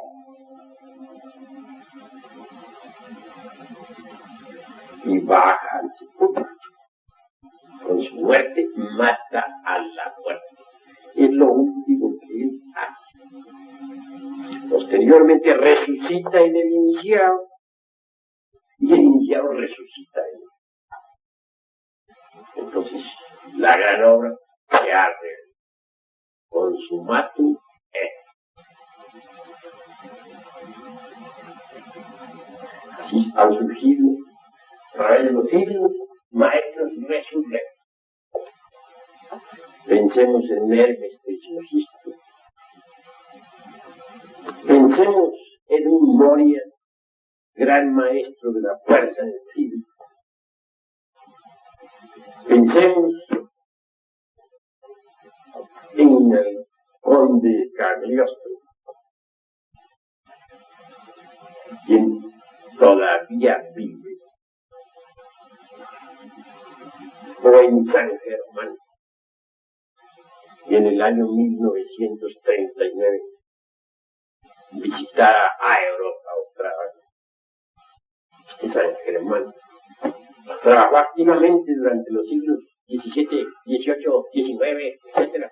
Y baja al sepulcro. Con su muerte mata a la muerte. Es lo último que él hace. Posteriormente resucita en el iniciado. Y el iniciado resucita en él. Entonces, la gran obra se arde. Consumatum est. Así han surgido a través de los siglos maestros resurrectos. Pensemos en Hermes Trismegisto. Pensemos en un Moria, gran maestro de la fuerza en el cielo. Pensemos en el conde Cagliostro, quien todavía vive, o en San Germán, y en el año 1939 visitara a Europa otra vez. Este San Germán trabajó activamente durante los siglos XVII, XVIII, XIX, etc.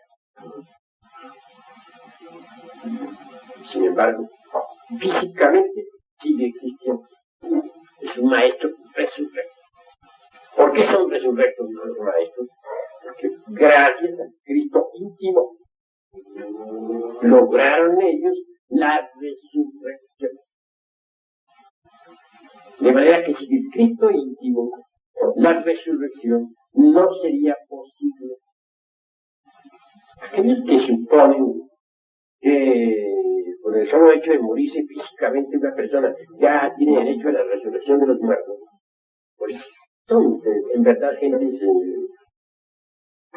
Sin embargo, físicamente sigue existiendo. Es un maestro resurrecto. ¿Por qué son resurrectos los maestros? Porque gracias al Cristo íntimo lograron ellos la resurrección. De manera que sin el Cristo íntimo, la resurrección no sería posible. Aquellos que suponen que por el solo hecho de morirse físicamente una persona ya tiene derecho a la resurrección de los muertos, pues son en verdad gentes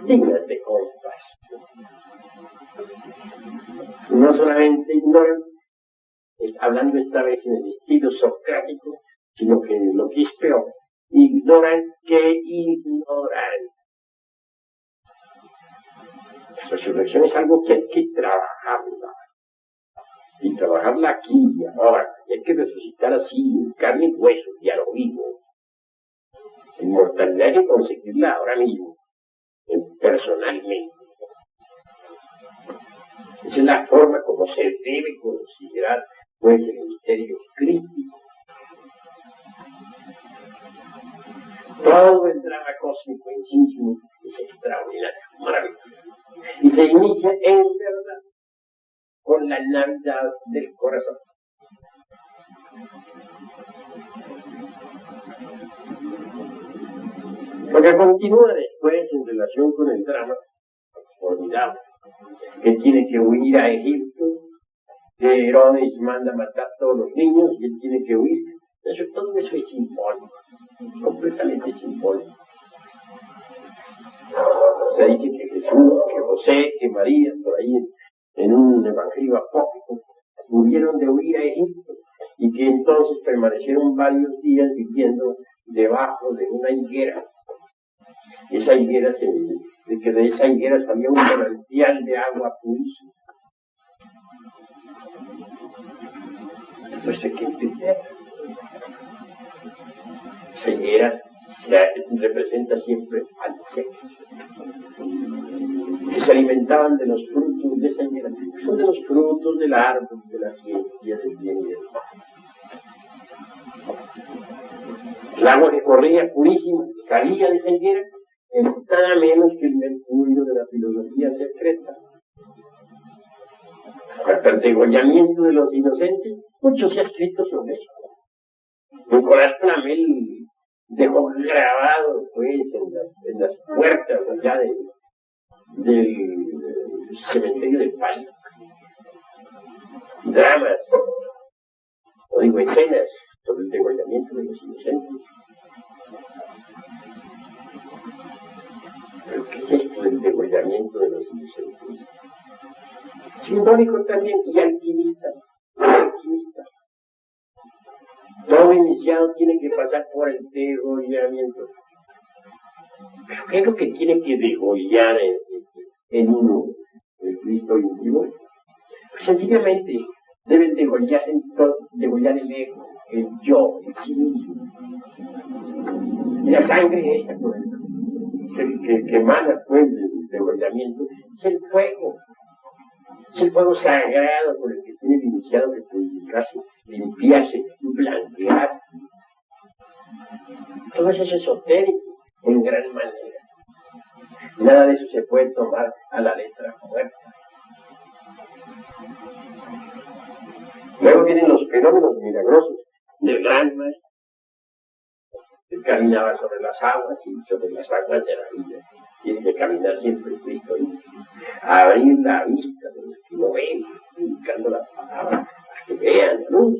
dignas de compasión. No solamente ignoran, hablando esta vez en el estilo socrático, sino que lo que es peor, ignoran que ignoran. La resurrección es algo que hay que trabajarla. Y trabajarla aquí y ahora. Y hay que resucitar así, en carne y hueso, y a lo vivo. La inmortalidad hay que conseguirla ahora mismo, personalmente. Esa es la forma como se debe considerar, pues, el misterio crístico. Todo el drama cósmico en sí mismo es extraordinario, maravilloso. Y se inicia en verdad con la Navidad del corazón. Lo que continúa después en relación con el drama formidable, que tiene que huir a Egipto, que Herodes manda matar a todos los niños y él tiene que huir. Todo eso es simbólico, completamente simbólico. Se dice que Jesús, que José, que María, por ahí en un evangelio apócrifo, hubieron de huir a Egipto y que entonces permanecieron varios días viviendo debajo de una higuera. Esa higuera, de esa higuera salía un manantial de agua purísima. Entonces hay que entender. Esa higuera representa siempre al sexo. Que se alimentaban de los frutos de esa higuera. son de los frutos del árbol de la ciencia del bien y del mal. El agua que corría purísima, que salía de esa higuera, es nada menos que el mercurio de la filosofía secreta. Hasta el degollamiento de los inocentes, mucho se ha escrito sobre eso. Nicolás Flamel dejó grabado, pues, en las puertas allá del cementerio del país, dramas, o digo, escenas sobre el degollamiento de los inocentes. ¿Pero qué es esto del degollamiento de los inocentes? Simbólico también y alquimista. Todo iniciado tiene que pasar por el degollamiento. ¿Pero qué es lo que tiene que degollar en uno el Cristo íntimo? Pues sencillamente deben degollar el ego, el yo, el sí mismo. Y la sangre esa que emana pues del degollamiento es el fuego. Es el fuego sagrado por el que tiene el iniciado que purificarse, limpiarse, blanquearse. Todo eso es esotérico en gran manera. Nada de eso se puede tomar a la letra muerta. Luego vienen los fenómenos milagrosos del gran maestro. Él caminaba sobre las aguas y sobre las aguas de la vida. Tiene que caminar siempre el Cristo. Abrir la vista de los que no ven, indicando las palabras, para que vean la luz.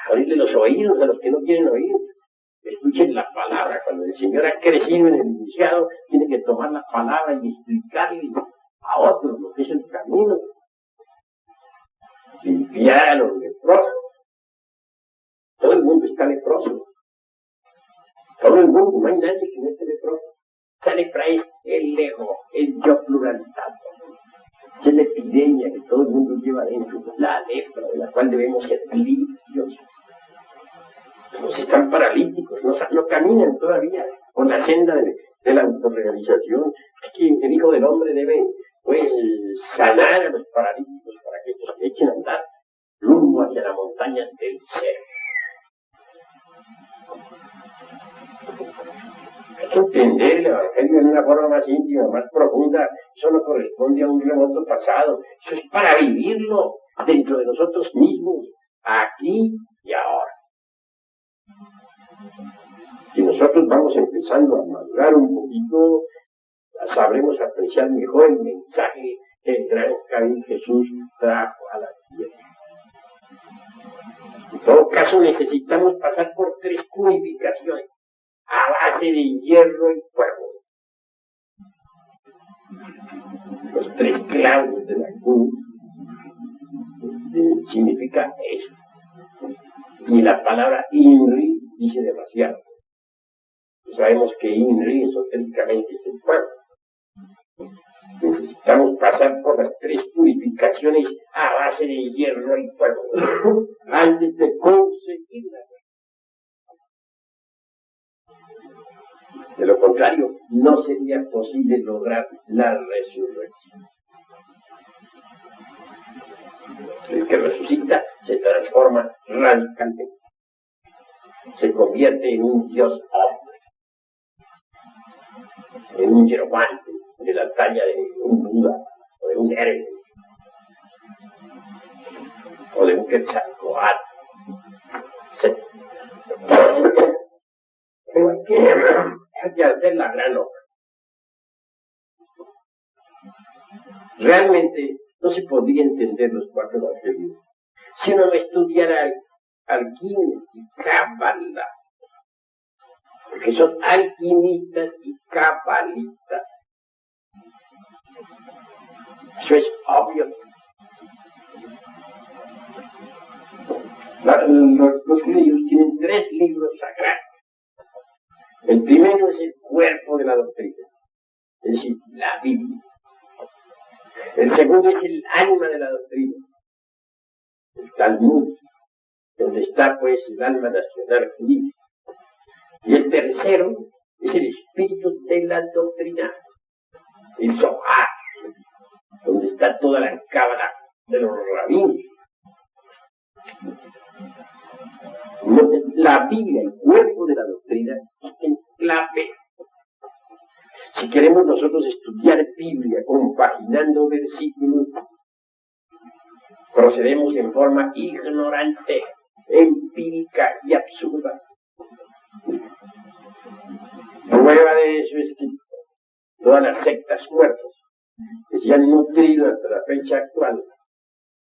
Abrirle los oídos a los que no quieren oír. Escuchen la palabra. Cuando el Señor ha crecido en el iniciado, tiene que tomar la palabra y explicarle a otros lo que es el camino. Limpiar a los leprosos. Todo el mundo está leproso. Todo el mundo, no hay nadie que no esté leproso. Esa lepra es el ego, el yo pluralizado. Esa es la epidemia que todo el mundo lleva dentro, la lepra de la cual debemos ser limpios. Todos están paralíticos, no caminan todavía por la senda de la autorrealización. Aquí el Hijo del Hombre debe, pues, sanar a los paralíticos para que se echen a andar rumbo hacia la montaña del ser. Hay que entender el Evangelio en una forma más íntima, más profunda. Eso no corresponde a un remoto pasado. Eso es para vivirlo dentro de nosotros mismos, aquí y ahora. Si nosotros vamos empezando a madurar un poquito, sabremos apreciar mejor el mensaje que el gran Caín Jesús trajo a la tierra. En todo caso, necesitamos pasar por 3 purificaciones a base de hierro y fuego. Los 3 clavos de la cruz significa eso. Y la palabra INRI dice demasiado. Sabemos que INRI esotéricamente es el fuego. Necesitamos pasar por las 3 purificaciones a base de hierro y fuego antes de conseguirla. De lo contrario, no sería posible lograr la resurrección. El que resucita se transforma radicalmente. Se convierte en un Dios hombre, en un hierophante de la talla de un Buda, o de un Hermes, o de un Quetzalcóatl, etc. Pero hay que hacer la gran obra. Realmente no se podría entender los 4 evangelios si uno no estudiara alquimia y cábala, porque son alquimistas y cabalistas. Eso es obvio. Los judíos tienen 3 libros sagrados. El primero es el cuerpo de la doctrina, es decir, la Biblia. El segundo es el alma de la doctrina, el Talmud, donde está pues el alma nacional judía. Y el tercero es el espíritu de la doctrina, el Zohar, donde está toda la cábala de los rabinos. La Biblia, el cuerpo de la doctrina, es el clave. Si queremos nosotros estudiar Biblia compaginando versículos, procedemos en forma ignorante, empírica y absurda. Prueba de eso es que todas las sectas muertas que se han nutrido hasta la fecha actual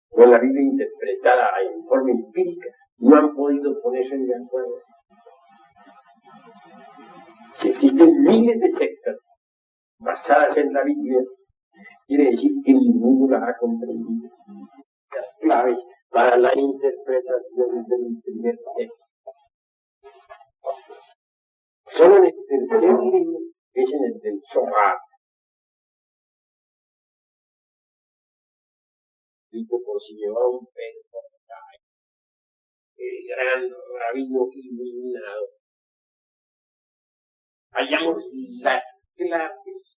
con la Biblia interpretada en forma empírica no han podido ponerse de acuerdo. Si existen miles de sectas basadas en la Biblia, quiere decir que ninguno la ha comprendido. Las claves para la interpretación del primer texto. Solo en el tercer libro, que es en el del Zohar, escrito por Simeón Pedro, el gran rabino iluminado, hallamos las claves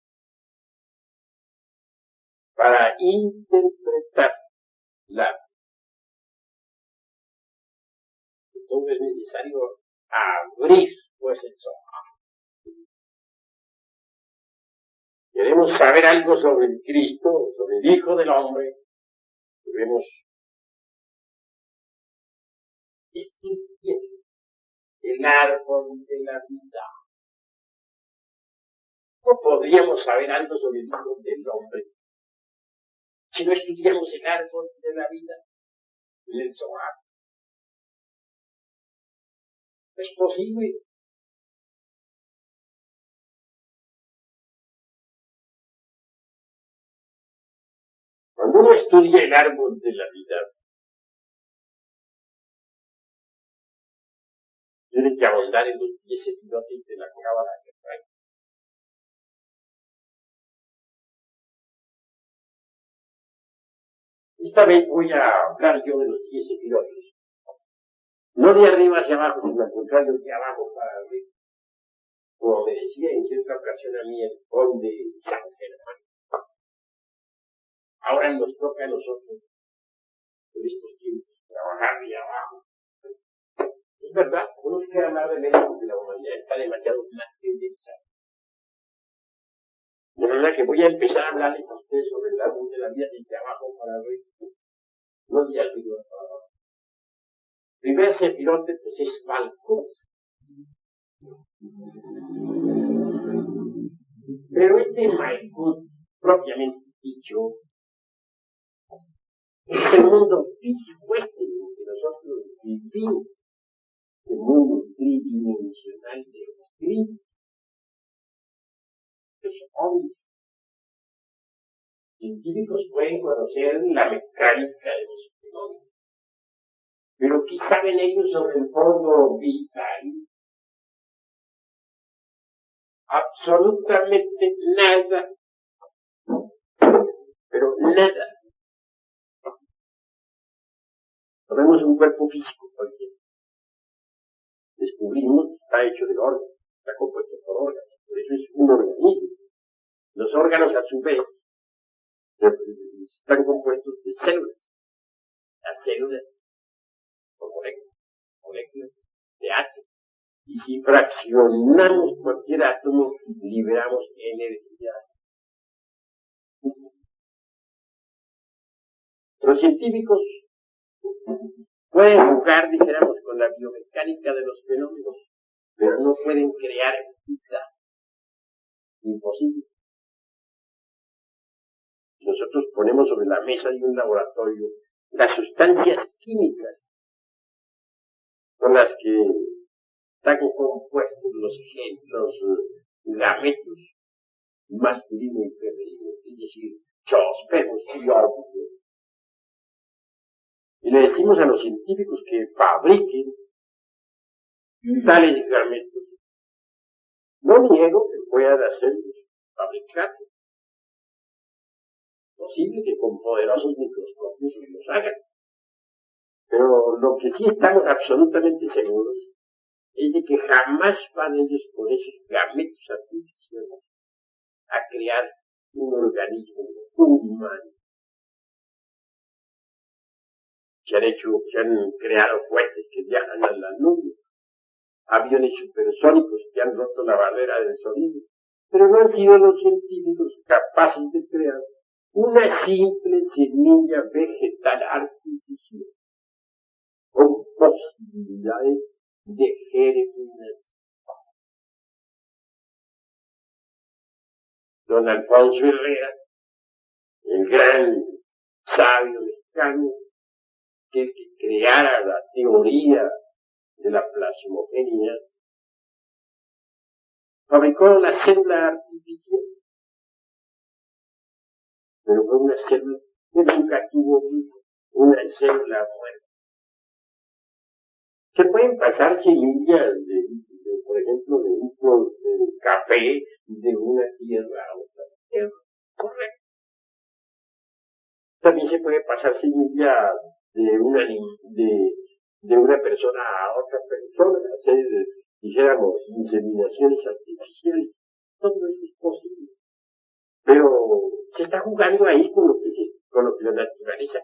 para interpretar la. Entonces es necesario abrir pues el Zohar. Queremos saber algo sobre el Cristo, sobre el Hijo del Hombre, debemos estudiar el árbol de la vida. ¿Cómo podríamos saber algo sobre el Hijo del Hombre si no estudiamos el árbol de la vida en el Zohar? ¿Es posible? Cuando uno estudia el árbol de la vida, tiene que ahondar en los 10 epilotes de la cábala que trae. Esta vez voy a hablar yo de los 10 epilotes. No de arriba hacia abajo, sino al contrario, de abajo para arriba. Como me decía en cierta ocasión a mí el conde San Germán. Ahora nos toca a nosotros, en estos tiempos, trabajar de abajo. Es verdad, uno quiere hablar de medio porque la humanidad está demasiado materializada. De manera que voy a empezar a hablarles a ustedes sobre el árbol de la vida desde abajo para arriba. No de arriba para abajo. El primer sefirote pues es Malkut. Pero este Malkut, propiamente dicho, es el mundo físico este en el que nosotros vivimos, el mundo tridimensional de los espíritus. Los hombres científicos pueden conocer la mecánica de los fenómenos, pero ¿qué saben ellos sobre el fondo vital? Absolutamente nada, pero nada. Tenemos un cuerpo físico, por ejemplo. Descubrimos que está hecho de órganos, está compuesto por órganos, por eso es un organismo. Los órganos, a su vez, están compuestos de células. Las células son moléculas de átomos. Y si fraccionamos cualquier átomo, liberamos energía. Los científicos pueden jugar, dijéramos, con la biomecánica de los fenómenos, pero no pueden crear vida. Imposible. Nosotros ponemos sobre la mesa de un laboratorio las sustancias químicas con las que están compuestos los gametos masculino y femenino, es decir, spermos y óvulos. Y le decimos a los científicos que fabriquen tales gametos. No niego que puedan hacerlos, fabricarlos. Posible que con poderosos microscopios los hagan. Pero lo que sí estamos absolutamente seguros es de que jamás van ellos con esos gametos artificiales a crear un organismo humano. se han creado cohetes que viajan a la nube, aviones supersónicos que han roto la barrera del sonido, pero no han sido los científicos capaces de crear una simple semilla vegetal artificial con posibilidades de germinación. Don Alfonso Herrera, el gran sabio mexicano, que creara la teoría de la plasmogenia, fabricó la célula artificial, pero fue una célula que nunca tuvo vida, una célula muerta. Se pueden pasar semillas por ejemplo, de un café de una tierra a otra tierra, correcto. También se puede pasar semilla de una persona a otra persona, hacer, dijéramos, inseminaciones artificiales. Todo eso es posible. Pero se está jugando ahí con lo que la naturaleza.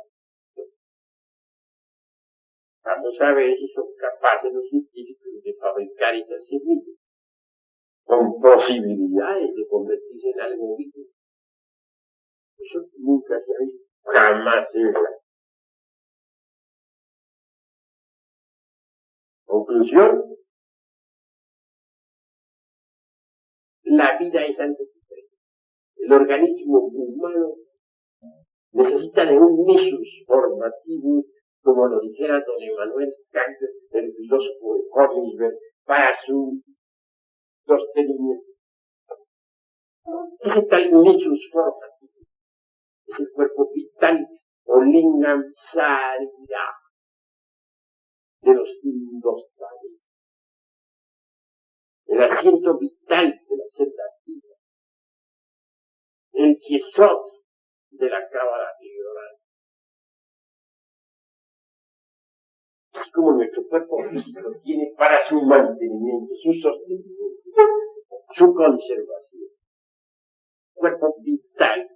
Vamos a ver si son capaces los científicos de fabricar esas semillas con posibilidades de convertirse en algo vivo. Eso nunca se ha visto, jamás se verá. Conclusión: la vida es algo diferente. El organismo humano necesita de un nexus formativo, como lo dijera don Emmanuel Kant, el filósofo de Königsberg, para su sostenimiento. Ese tal nexus formativo es el cuerpo vital o lingam sarira de los indostales, el asiento vital de la celda viva, el yesod de la cábala ignorante. Así como nuestro cuerpo físico tiene para su mantenimiento, su sostenimiento, su conservación, cuerpo vital,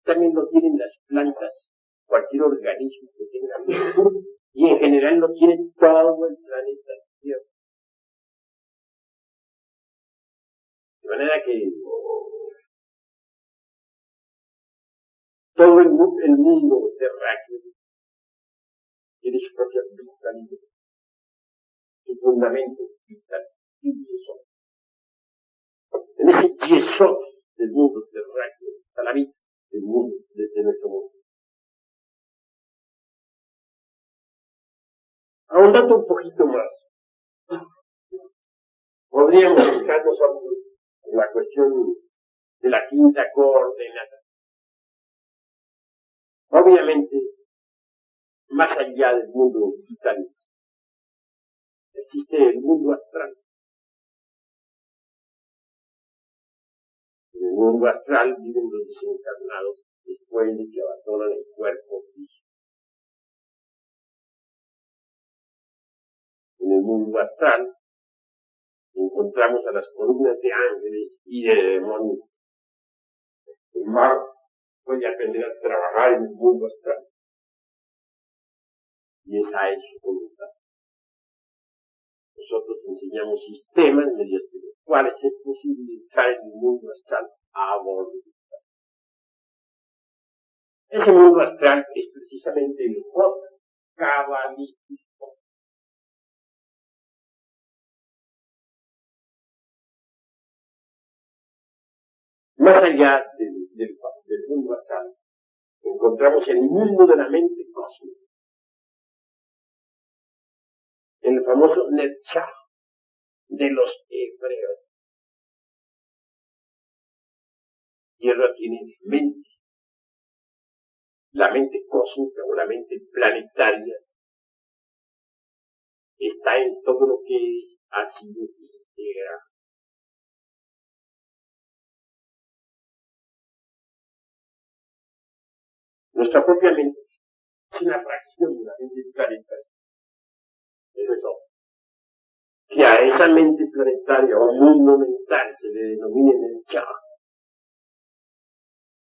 también lo tienen las plantas, cualquier organismo que tenga vida, y en general lo tiene todo el planeta Tierra. De manera que todo el mundo terráqueo tiene su propia vitalidad, su fundamento vital, y yesod. En ese yesod del mundo terráqueo está la vida del mundo, de nuestro mundo. Ahondando un poquito más, podríamos fijarnos en la cuestión de la quinta coordenada. Obviamente, más allá del mundo vital, existe el mundo astral. En el mundo astral viven los desencarnados después de que abandonan el cuerpo físico. En el mundo astral encontramos a las columnas de ángeles y de demonios. El mago puede aprender a trabajar en el mundo astral. Y esa es su voluntad. Nosotros enseñamos sistemas mediante los cuales es posible entrar en el mundo astral a voluntad. Ese mundo astral es precisamente el Jod cabalístico. Más allá del mundo astral, encontramos el mundo de la mente cósmica. El famoso Netzach de los hebreos. Tierra tiene mente. La mente cósmica o la mente planetaria está en todo lo que es, ha sido y será. Nuestra propia mente es una fracción de la mente planetaria. Eso es todo. Que a esa mente planetaria o mundo mental se le denomine Netzach,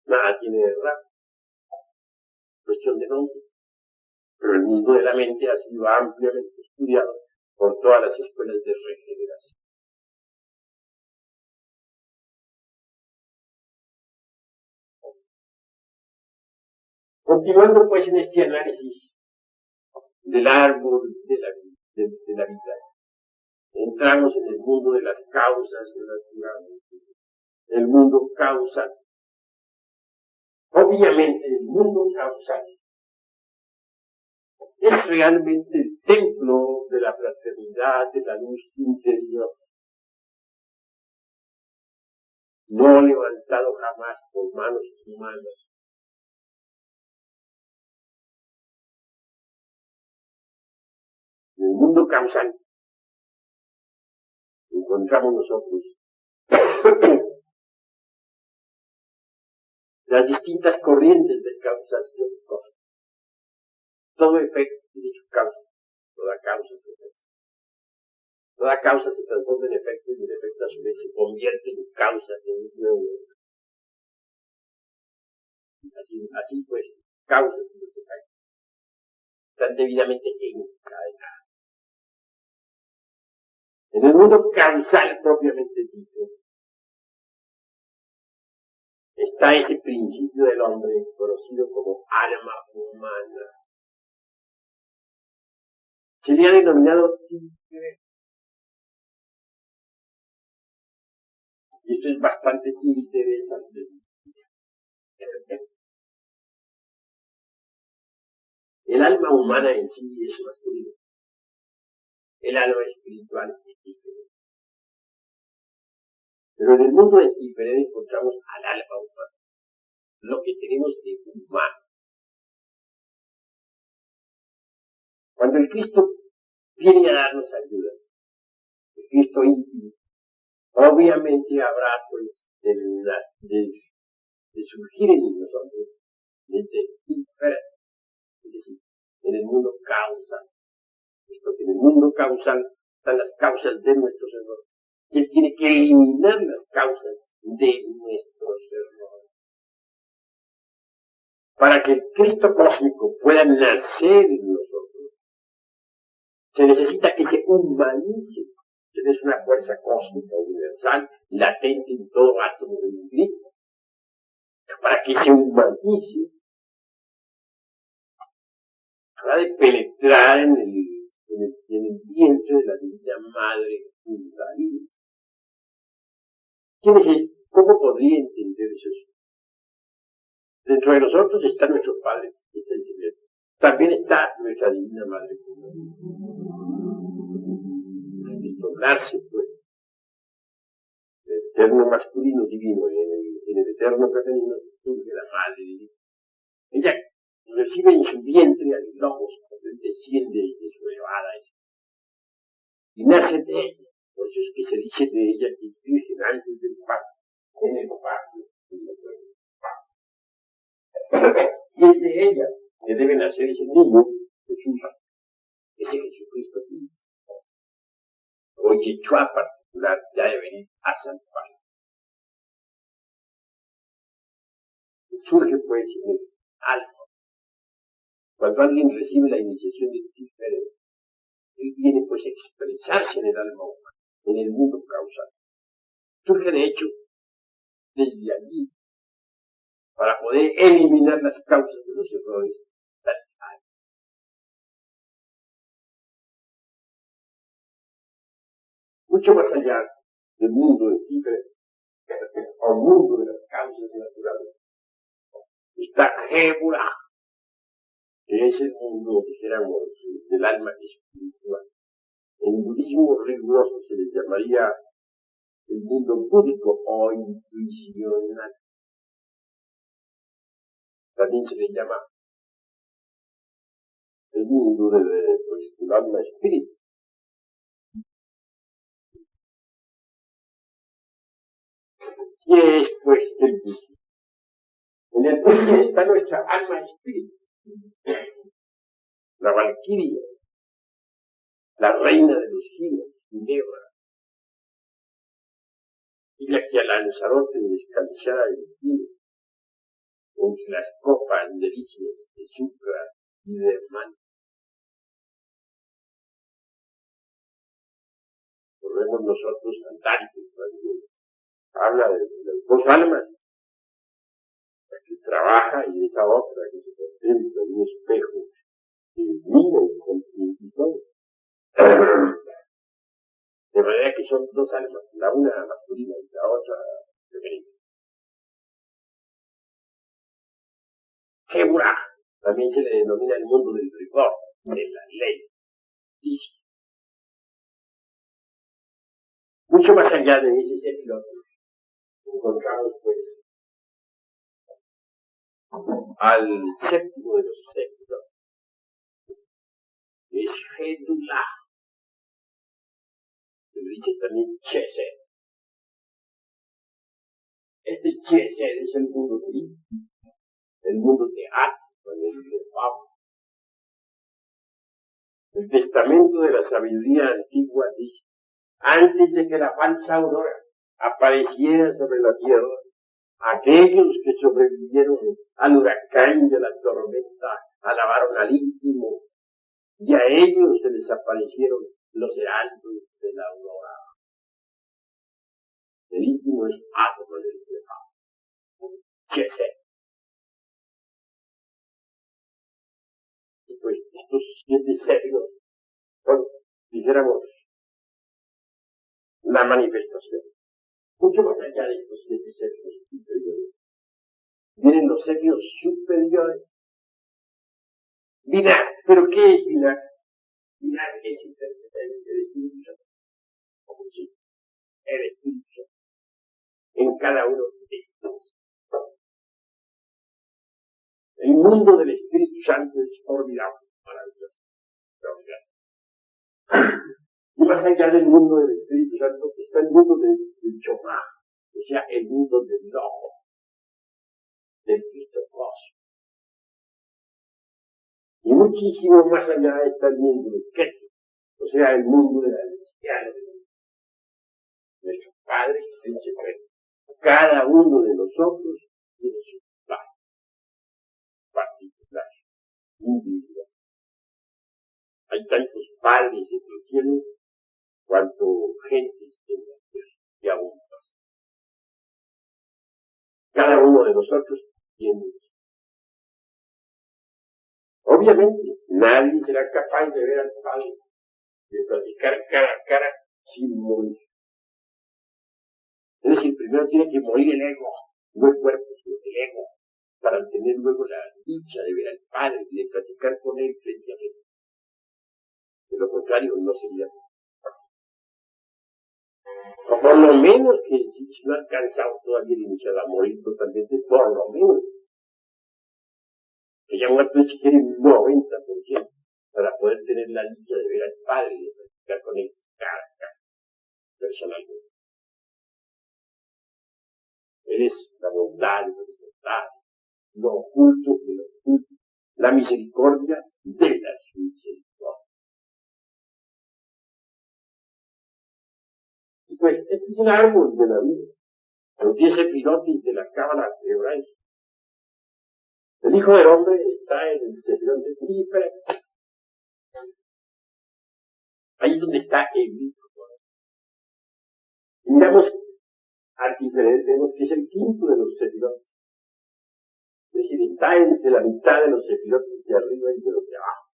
nada tiene de raro. Cuestión de nombre. Pero el mundo de la mente ha sido ampliamente estudiado por todas las escuelas de regeneración. Continuando pues en este análisis del árbol de la vida, entramos en el mundo de las causas naturales, el mundo causal. Obviamente el mundo causal es realmente el templo de la fraternidad, de la luz interior, no levantado jamás por manos humanas. En el mundo causal encontramos nosotros las distintas corrientes de causación cósmica. Todo efecto tiene su causa, toda causa es efecto. Toda causa se transforma en efecto y el efecto a su vez se convierte en causa de un nuevo. Así pues, causas y los efectos están debidamente encadenadas. En el mundo causal propiamente dicho, está ese principio del hombre conocido como alma humana. Se le ha denominado tigre. Y esto es bastante interesante. El alma humana en sí es masculino. El alma espiritual es diferente. Pero en el mundo de diferente encontramos al alma humana, lo que tenemos de humano. Cuando el Cristo viene a darnos ayuda, el Cristo íntimo, obviamente habrá pues de surgir en nosotros desde diferente, es decir, en el mundo causal. Esto que en el mundo causal están las causas de nuestros errores. Él tiene que eliminar las causas de nuestros errores. Para que el Cristo cósmico pueda nacer en nosotros, se necesita que se humanice. Es una fuerza cósmica universal, latente en todo átomo del infinito. Para que se humanice, habrá de penetrar en el vientre de la divina madre Kundalini. ¿Quién es él? ¿Cómo podría entender eso? Dentro de nosotros está nuestro Padre, está el secreto. También está nuestra divina madre Kundalini. Es desdoblarse, pues, del eterno masculino divino y en el eterno femenino surge la madre divina. Ella recibe en su vientre al logos, cuando él desciende de su elevada y nace de ella. Por eso es que se dice de ella que es virgen antes del parto, en el parto, y es de ella que debe nacer ese niño, Jesús, ese Jesucristo. O Yeshua particular ya de venir a San Pablo. Surge pues en el alma. Cuando alguien recibe la iniciación de Tiferet, él viene pues a expresarse en el alma humana, en el mundo causal. Surge de hecho desde allí para poder eliminar las causas de los errores radicales. Mucho más allá del mundo de Tiferet, al mundo de las causas naturales, está Geburah, que es el mundo, dijéramos, del alma espiritual. En budismo riguroso se le llamaría el mundo búdico o intuicional. También se le llama el mundo del alma espíritu. ¿Qué es pues el budismo? En el budismo está nuestra alma espíritu, la valquiria, la reina de los giros, Ginebra, y la que a Lanzarote descansara el vino entre las copas delicias de Sucra y de Man. vemos nosotros andante, cuando habla de las dos almas, la que trabaja y esa otra que se contempla en un espejo y mira y todo. De manera que son dos almas, la una masculina y la otra femenina. Geburah también se le denomina el mundo del rigor, de la ley. Mucho más allá de ese sépilo, encontramos pues al séptimo de los sépilos, es Gedulah, que lo dice también Chesed. Este Chesed es el mundo de vida, el mundo de At, de Pablo. El testamento de la sabiduría antigua dice: antes de que la falsa aurora apareciera sobre la tierra, aquellos que sobrevivieron al huracán de la tormenta alabaron al íntimo, y a ellos se les aparecieron los heraldos de la aurora. El íntimo es átomo del pecado, Chesed. Y pues estos 7 sépilos son, dijéramos, la manifestación. Mucho más allá de estos 7 sépilos superiores, vienen los sépilos superiores. Binah, ¿pero qué es Binah? Binah es interceder el Espíritu Santo. Como si el Espíritu Santo en cada uno de estos. El mundo del Espíritu Santo es formidable, maravilloso, extraordinario. Y más allá del mundo del Espíritu Santo está el mundo del Chomá, o sea, el mundo del Logo, del Cristo cósmico. Y muchísimo más allá está el mundo del Keto, o sea, el mundo del anciano, nuestro Padre que es secreto. Cada uno de nosotros tiene su Padre particular, individual. Hay tantos padres en el cielo cuanto gentes en la tierra, y aún más. Cada uno de nosotros tiene eso. Obviamente, nadie será capaz de ver al Padre, de platicar cara a cara sin morir. Es decir, primero tiene que morir el ego, no el cuerpo, sino el ego, para tener luego la dicha de ver al Padre y de platicar con Él frente a Él. De lo contrario, no sería. O por lo menos que si no ha alcanzado todavía el inicial a morir totalmente, por lo menos que ya muerto si quiere un 90% para poder tener la dicha de ver al Padre y de platicar con Él cara a cara, personalmente. Él es la bondad, la libertad, lo oculto de lo oculto, la misericordia de las misericordias. Y pues, este es el árbol de la vida, los 10 epilotes de la cábala hebraica. El Hijo del Hombre está en el sefirot de Nífera. Ahí es donde está el Hijo. Y miramos al diferente, vemos que es el quinto de los sefirotes. Es decir, está entre la mitad de los sefirotes de arriba y de los de abajo.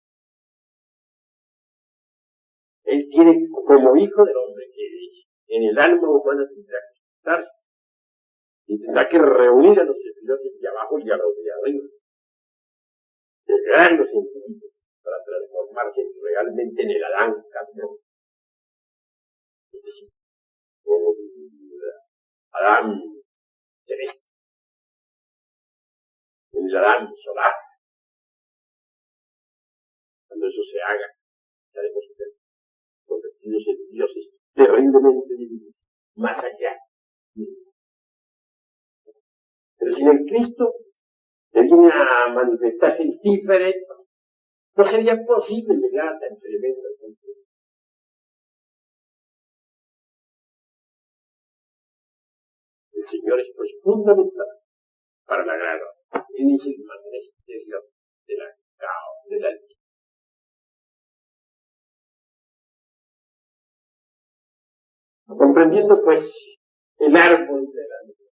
Él tiene, como Hijo del Hombre, que en el alma humana tendrá que estarse. Y tendrá que reunir a los sefirotes de abajo y a los de arriba. Llegar los infinitos para transformarse realmente en el Adán campeón. Es decir, en el Adán celeste, en el Adán solar. Cuando eso se haga, estaremos convertidos en dioses terriblemente divinos, más allá. Pero sin el Cristo, que viene a manifestarse en diferente, no sería posible llegar a tan tremenda santidad. El Señor es pues fundamental para la grada. Él es el magisterio de la caos, de la Comprendiendo pues el árbol de la vida,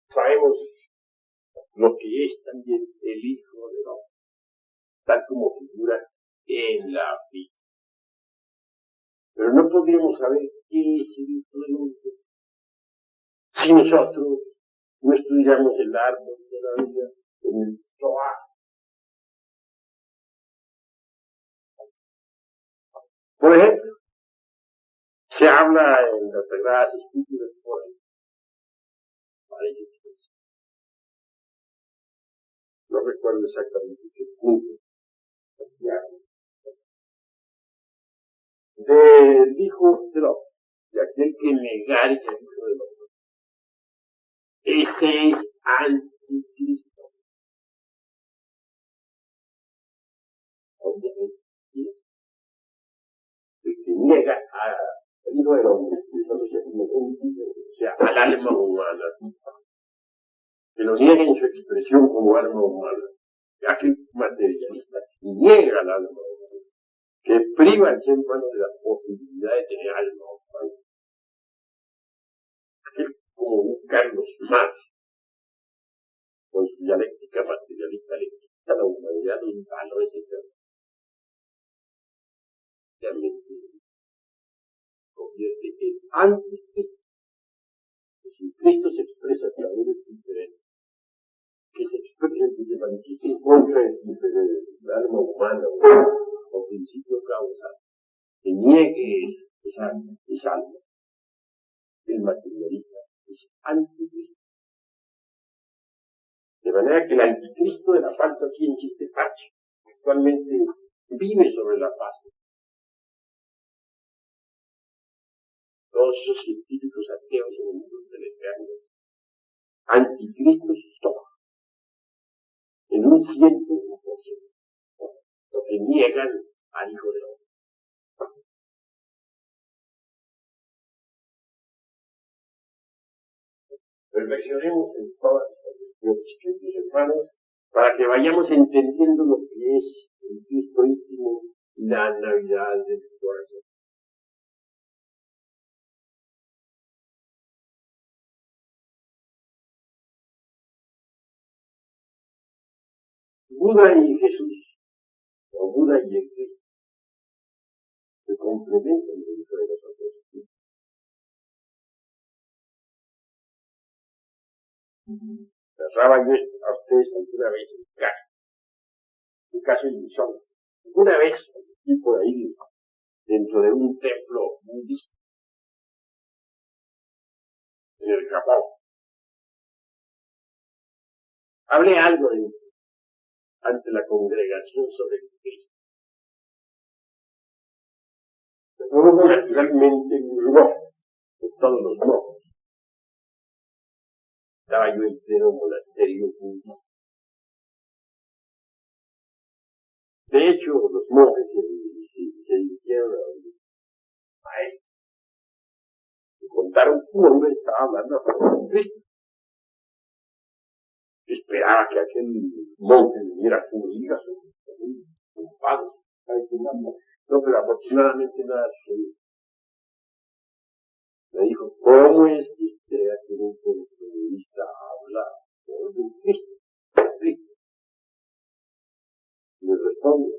sabemos lo que es también el Hijo de Dios, tal como figura en la vida. Pero no podríamos saber qué es el Hijo del Hombre si nosotros no estudiamos el árbol de la vida en el Zohar. Por ejemplo, se habla en las Sagradas Escrituras por ahí, parece que no recuerdo exactamente qué punto, del Hijo del Hombre, de aquel que negare el Hijo del Hombre. Ese es anticristo. Obviamente, el que niega al Hijo del Hombre, o sea, al alma humana, que lo niega en su expresión como alma humana, aquel materialista que niega al alma humana, que priva al ser humano de la posibilidad de tener alma humana, aquel como un Carlos Marx, con su dialéctica materialista, le quita a la humanidad los valores eternos. Realmente convierte en anticristo. Si Cristo se expresa a través de diferentes, que se manifiesta en contra del alma humana o principio causal, que niegue esa alma, el materialista es anticristo. De manera que el anticristo de la falsa ciencia, este Pache, actualmente vive sobre la faz. Todos esos científicos ateos en el mundo del eterno, anticristos son, en un 100%, lo que niegan al Hijo de Dios. Reflexionemos en todas las cuestiones, queridos hermanos, para que vayamos entendiendo lo que es el Cristo íntimo y la Navidad del corazón. Buda y Jesús, o Buda y el Cristo, se complementan dentro de nosotros. Narraba yo a ustedes alguna vez un caso ilusorio. Una vez, y por ahí, dentro de un templo budista, en el Japón, hablé algo ante la congregación sobre el Cristo. Se produjo naturalmente un rumor de todos los monjes. Estaba yo en pleno monasterio budista. De hecho, los monjes se dirigieron a un maestro. Me contaron que un hombre estaba hablando a favor de Cristo. Esperaba que aquel monje viniera furias o ocupado. No, pero afortunadamente nada sucedió. Me dijo, ¿cómo es que usted aquí en un periodista habla por un Cristo? Le respondo,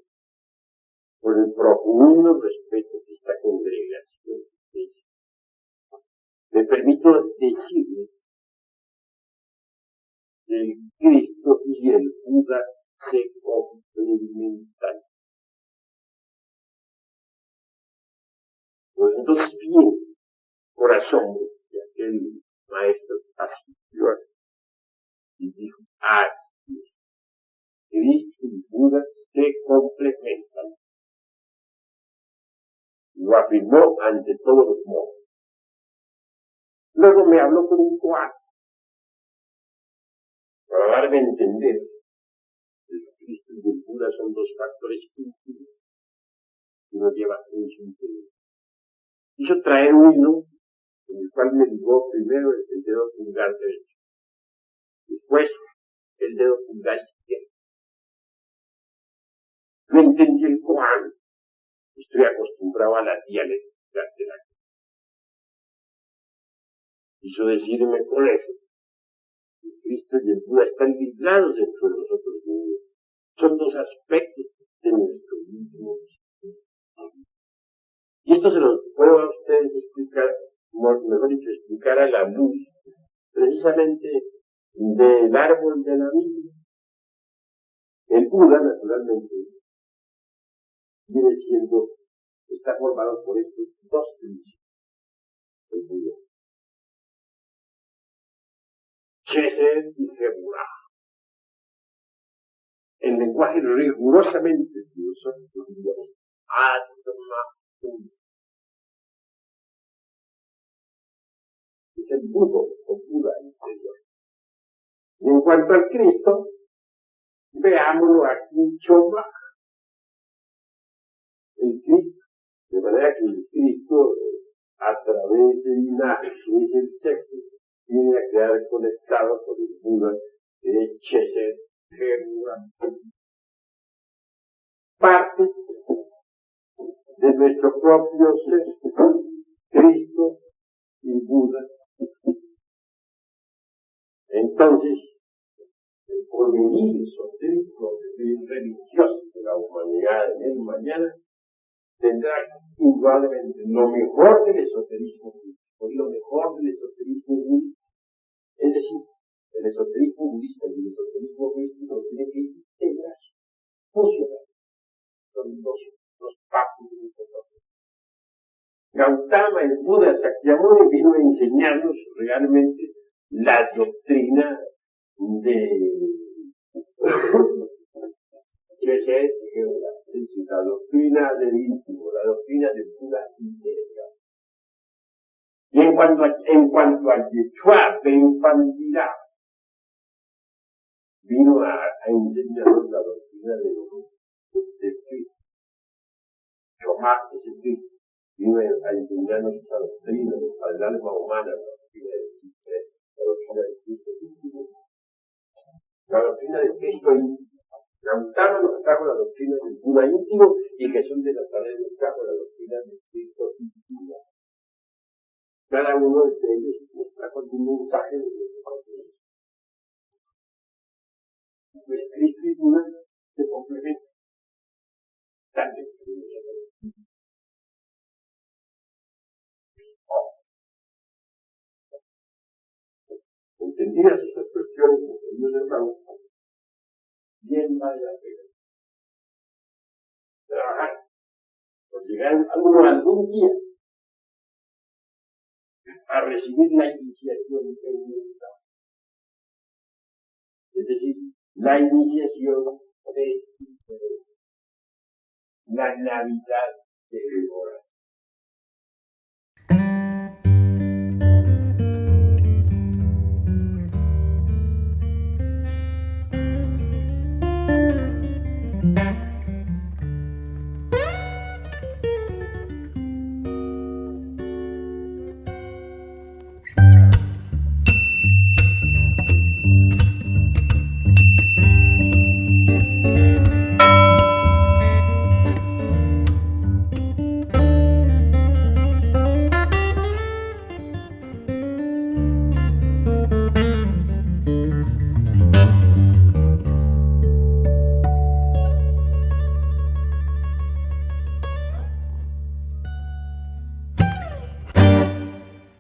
por el profundo respeto que esta congregación merece. Me permito decirles que el Cristo y el Buda se complementan. Pues entonces, bien, por asombro, que aquel maestro asistió así y dijo, así es, Cristo y Buda se complementan. Lo afirmó ante todos los monjes. Luego me habló con un koan para darme a entender que el Cristo y el Buda son dos factores íntimos que nos llevan en su interior. Quiso traer un hilo en el cual me ligó primero el dedo pulgar derecho, después el dedo pulgar izquierdo. No entendí el koan. Estoy acostumbrado a la dialéctica de la quiso decirme con eso. El Cristo y el Buda están ligados dentro de nosotros mismos. Son dos aspectos de nuestro mismo. Y esto se lo puedo a ustedes explicar, mejor dicho, explicar a la luz, precisamente del árbol de la vida. El Buda, naturalmente, viene siendo, está formado por estos dos principios. El Buda. Chesen y Gemurah. En lenguaje rigurosamente filosófico, diríamos, Atma. Es el Buda o Buda interior. Y en cuanto al Cristo, veámoslo aquí Choma. El Cristo, de manera que el Cristo, a través del linaje, que es el sexo, viene a quedar conectado con el Buda, que es Chesen, Gemurah. Partes de nuestro propio ser, Cristo y Buda. Entonces, el porvenir esotérico religioso de la humanidad en el mañana tendrá indudablemente lo mejor del esoterismo budista, y lo mejor del esoterismo budista. Es decir, el esoterismo budista y el esoterismo místico tienen que integrar, fusionar. Son dos partes de nuestro propio. Gautama, el Buda Sakyamuni, vino a enseñarnos realmente la doctrina la doctrina del íntimo, la doctrina del Buda interior. Y en cuanto al Yechua de infantilidad, vino a enseñarnos la doctrina del Cristo. Chomá es el Cristo. Vino a enseñarnos la doctrina del alma humana, la doctrina del Cristo, la doctrina del Cristo íntimo. La doctrina del Cristo íntimo. Gautama nos trajo la doctrina del Buda íntimo y Jesús de Nazaret nos trajo la doctrina del Cristo íntimo. Cada uno de ellos nos trajo algún mensaje de nuestro propio. Pues Cristo y Buda se complementan. También. Entendidas estas cuestiones, queridos hermanos, bien vale la pena trabajar por llegar algún día a recibir la iniciación feminista. Es decir, la iniciación de la Navidad de Débora.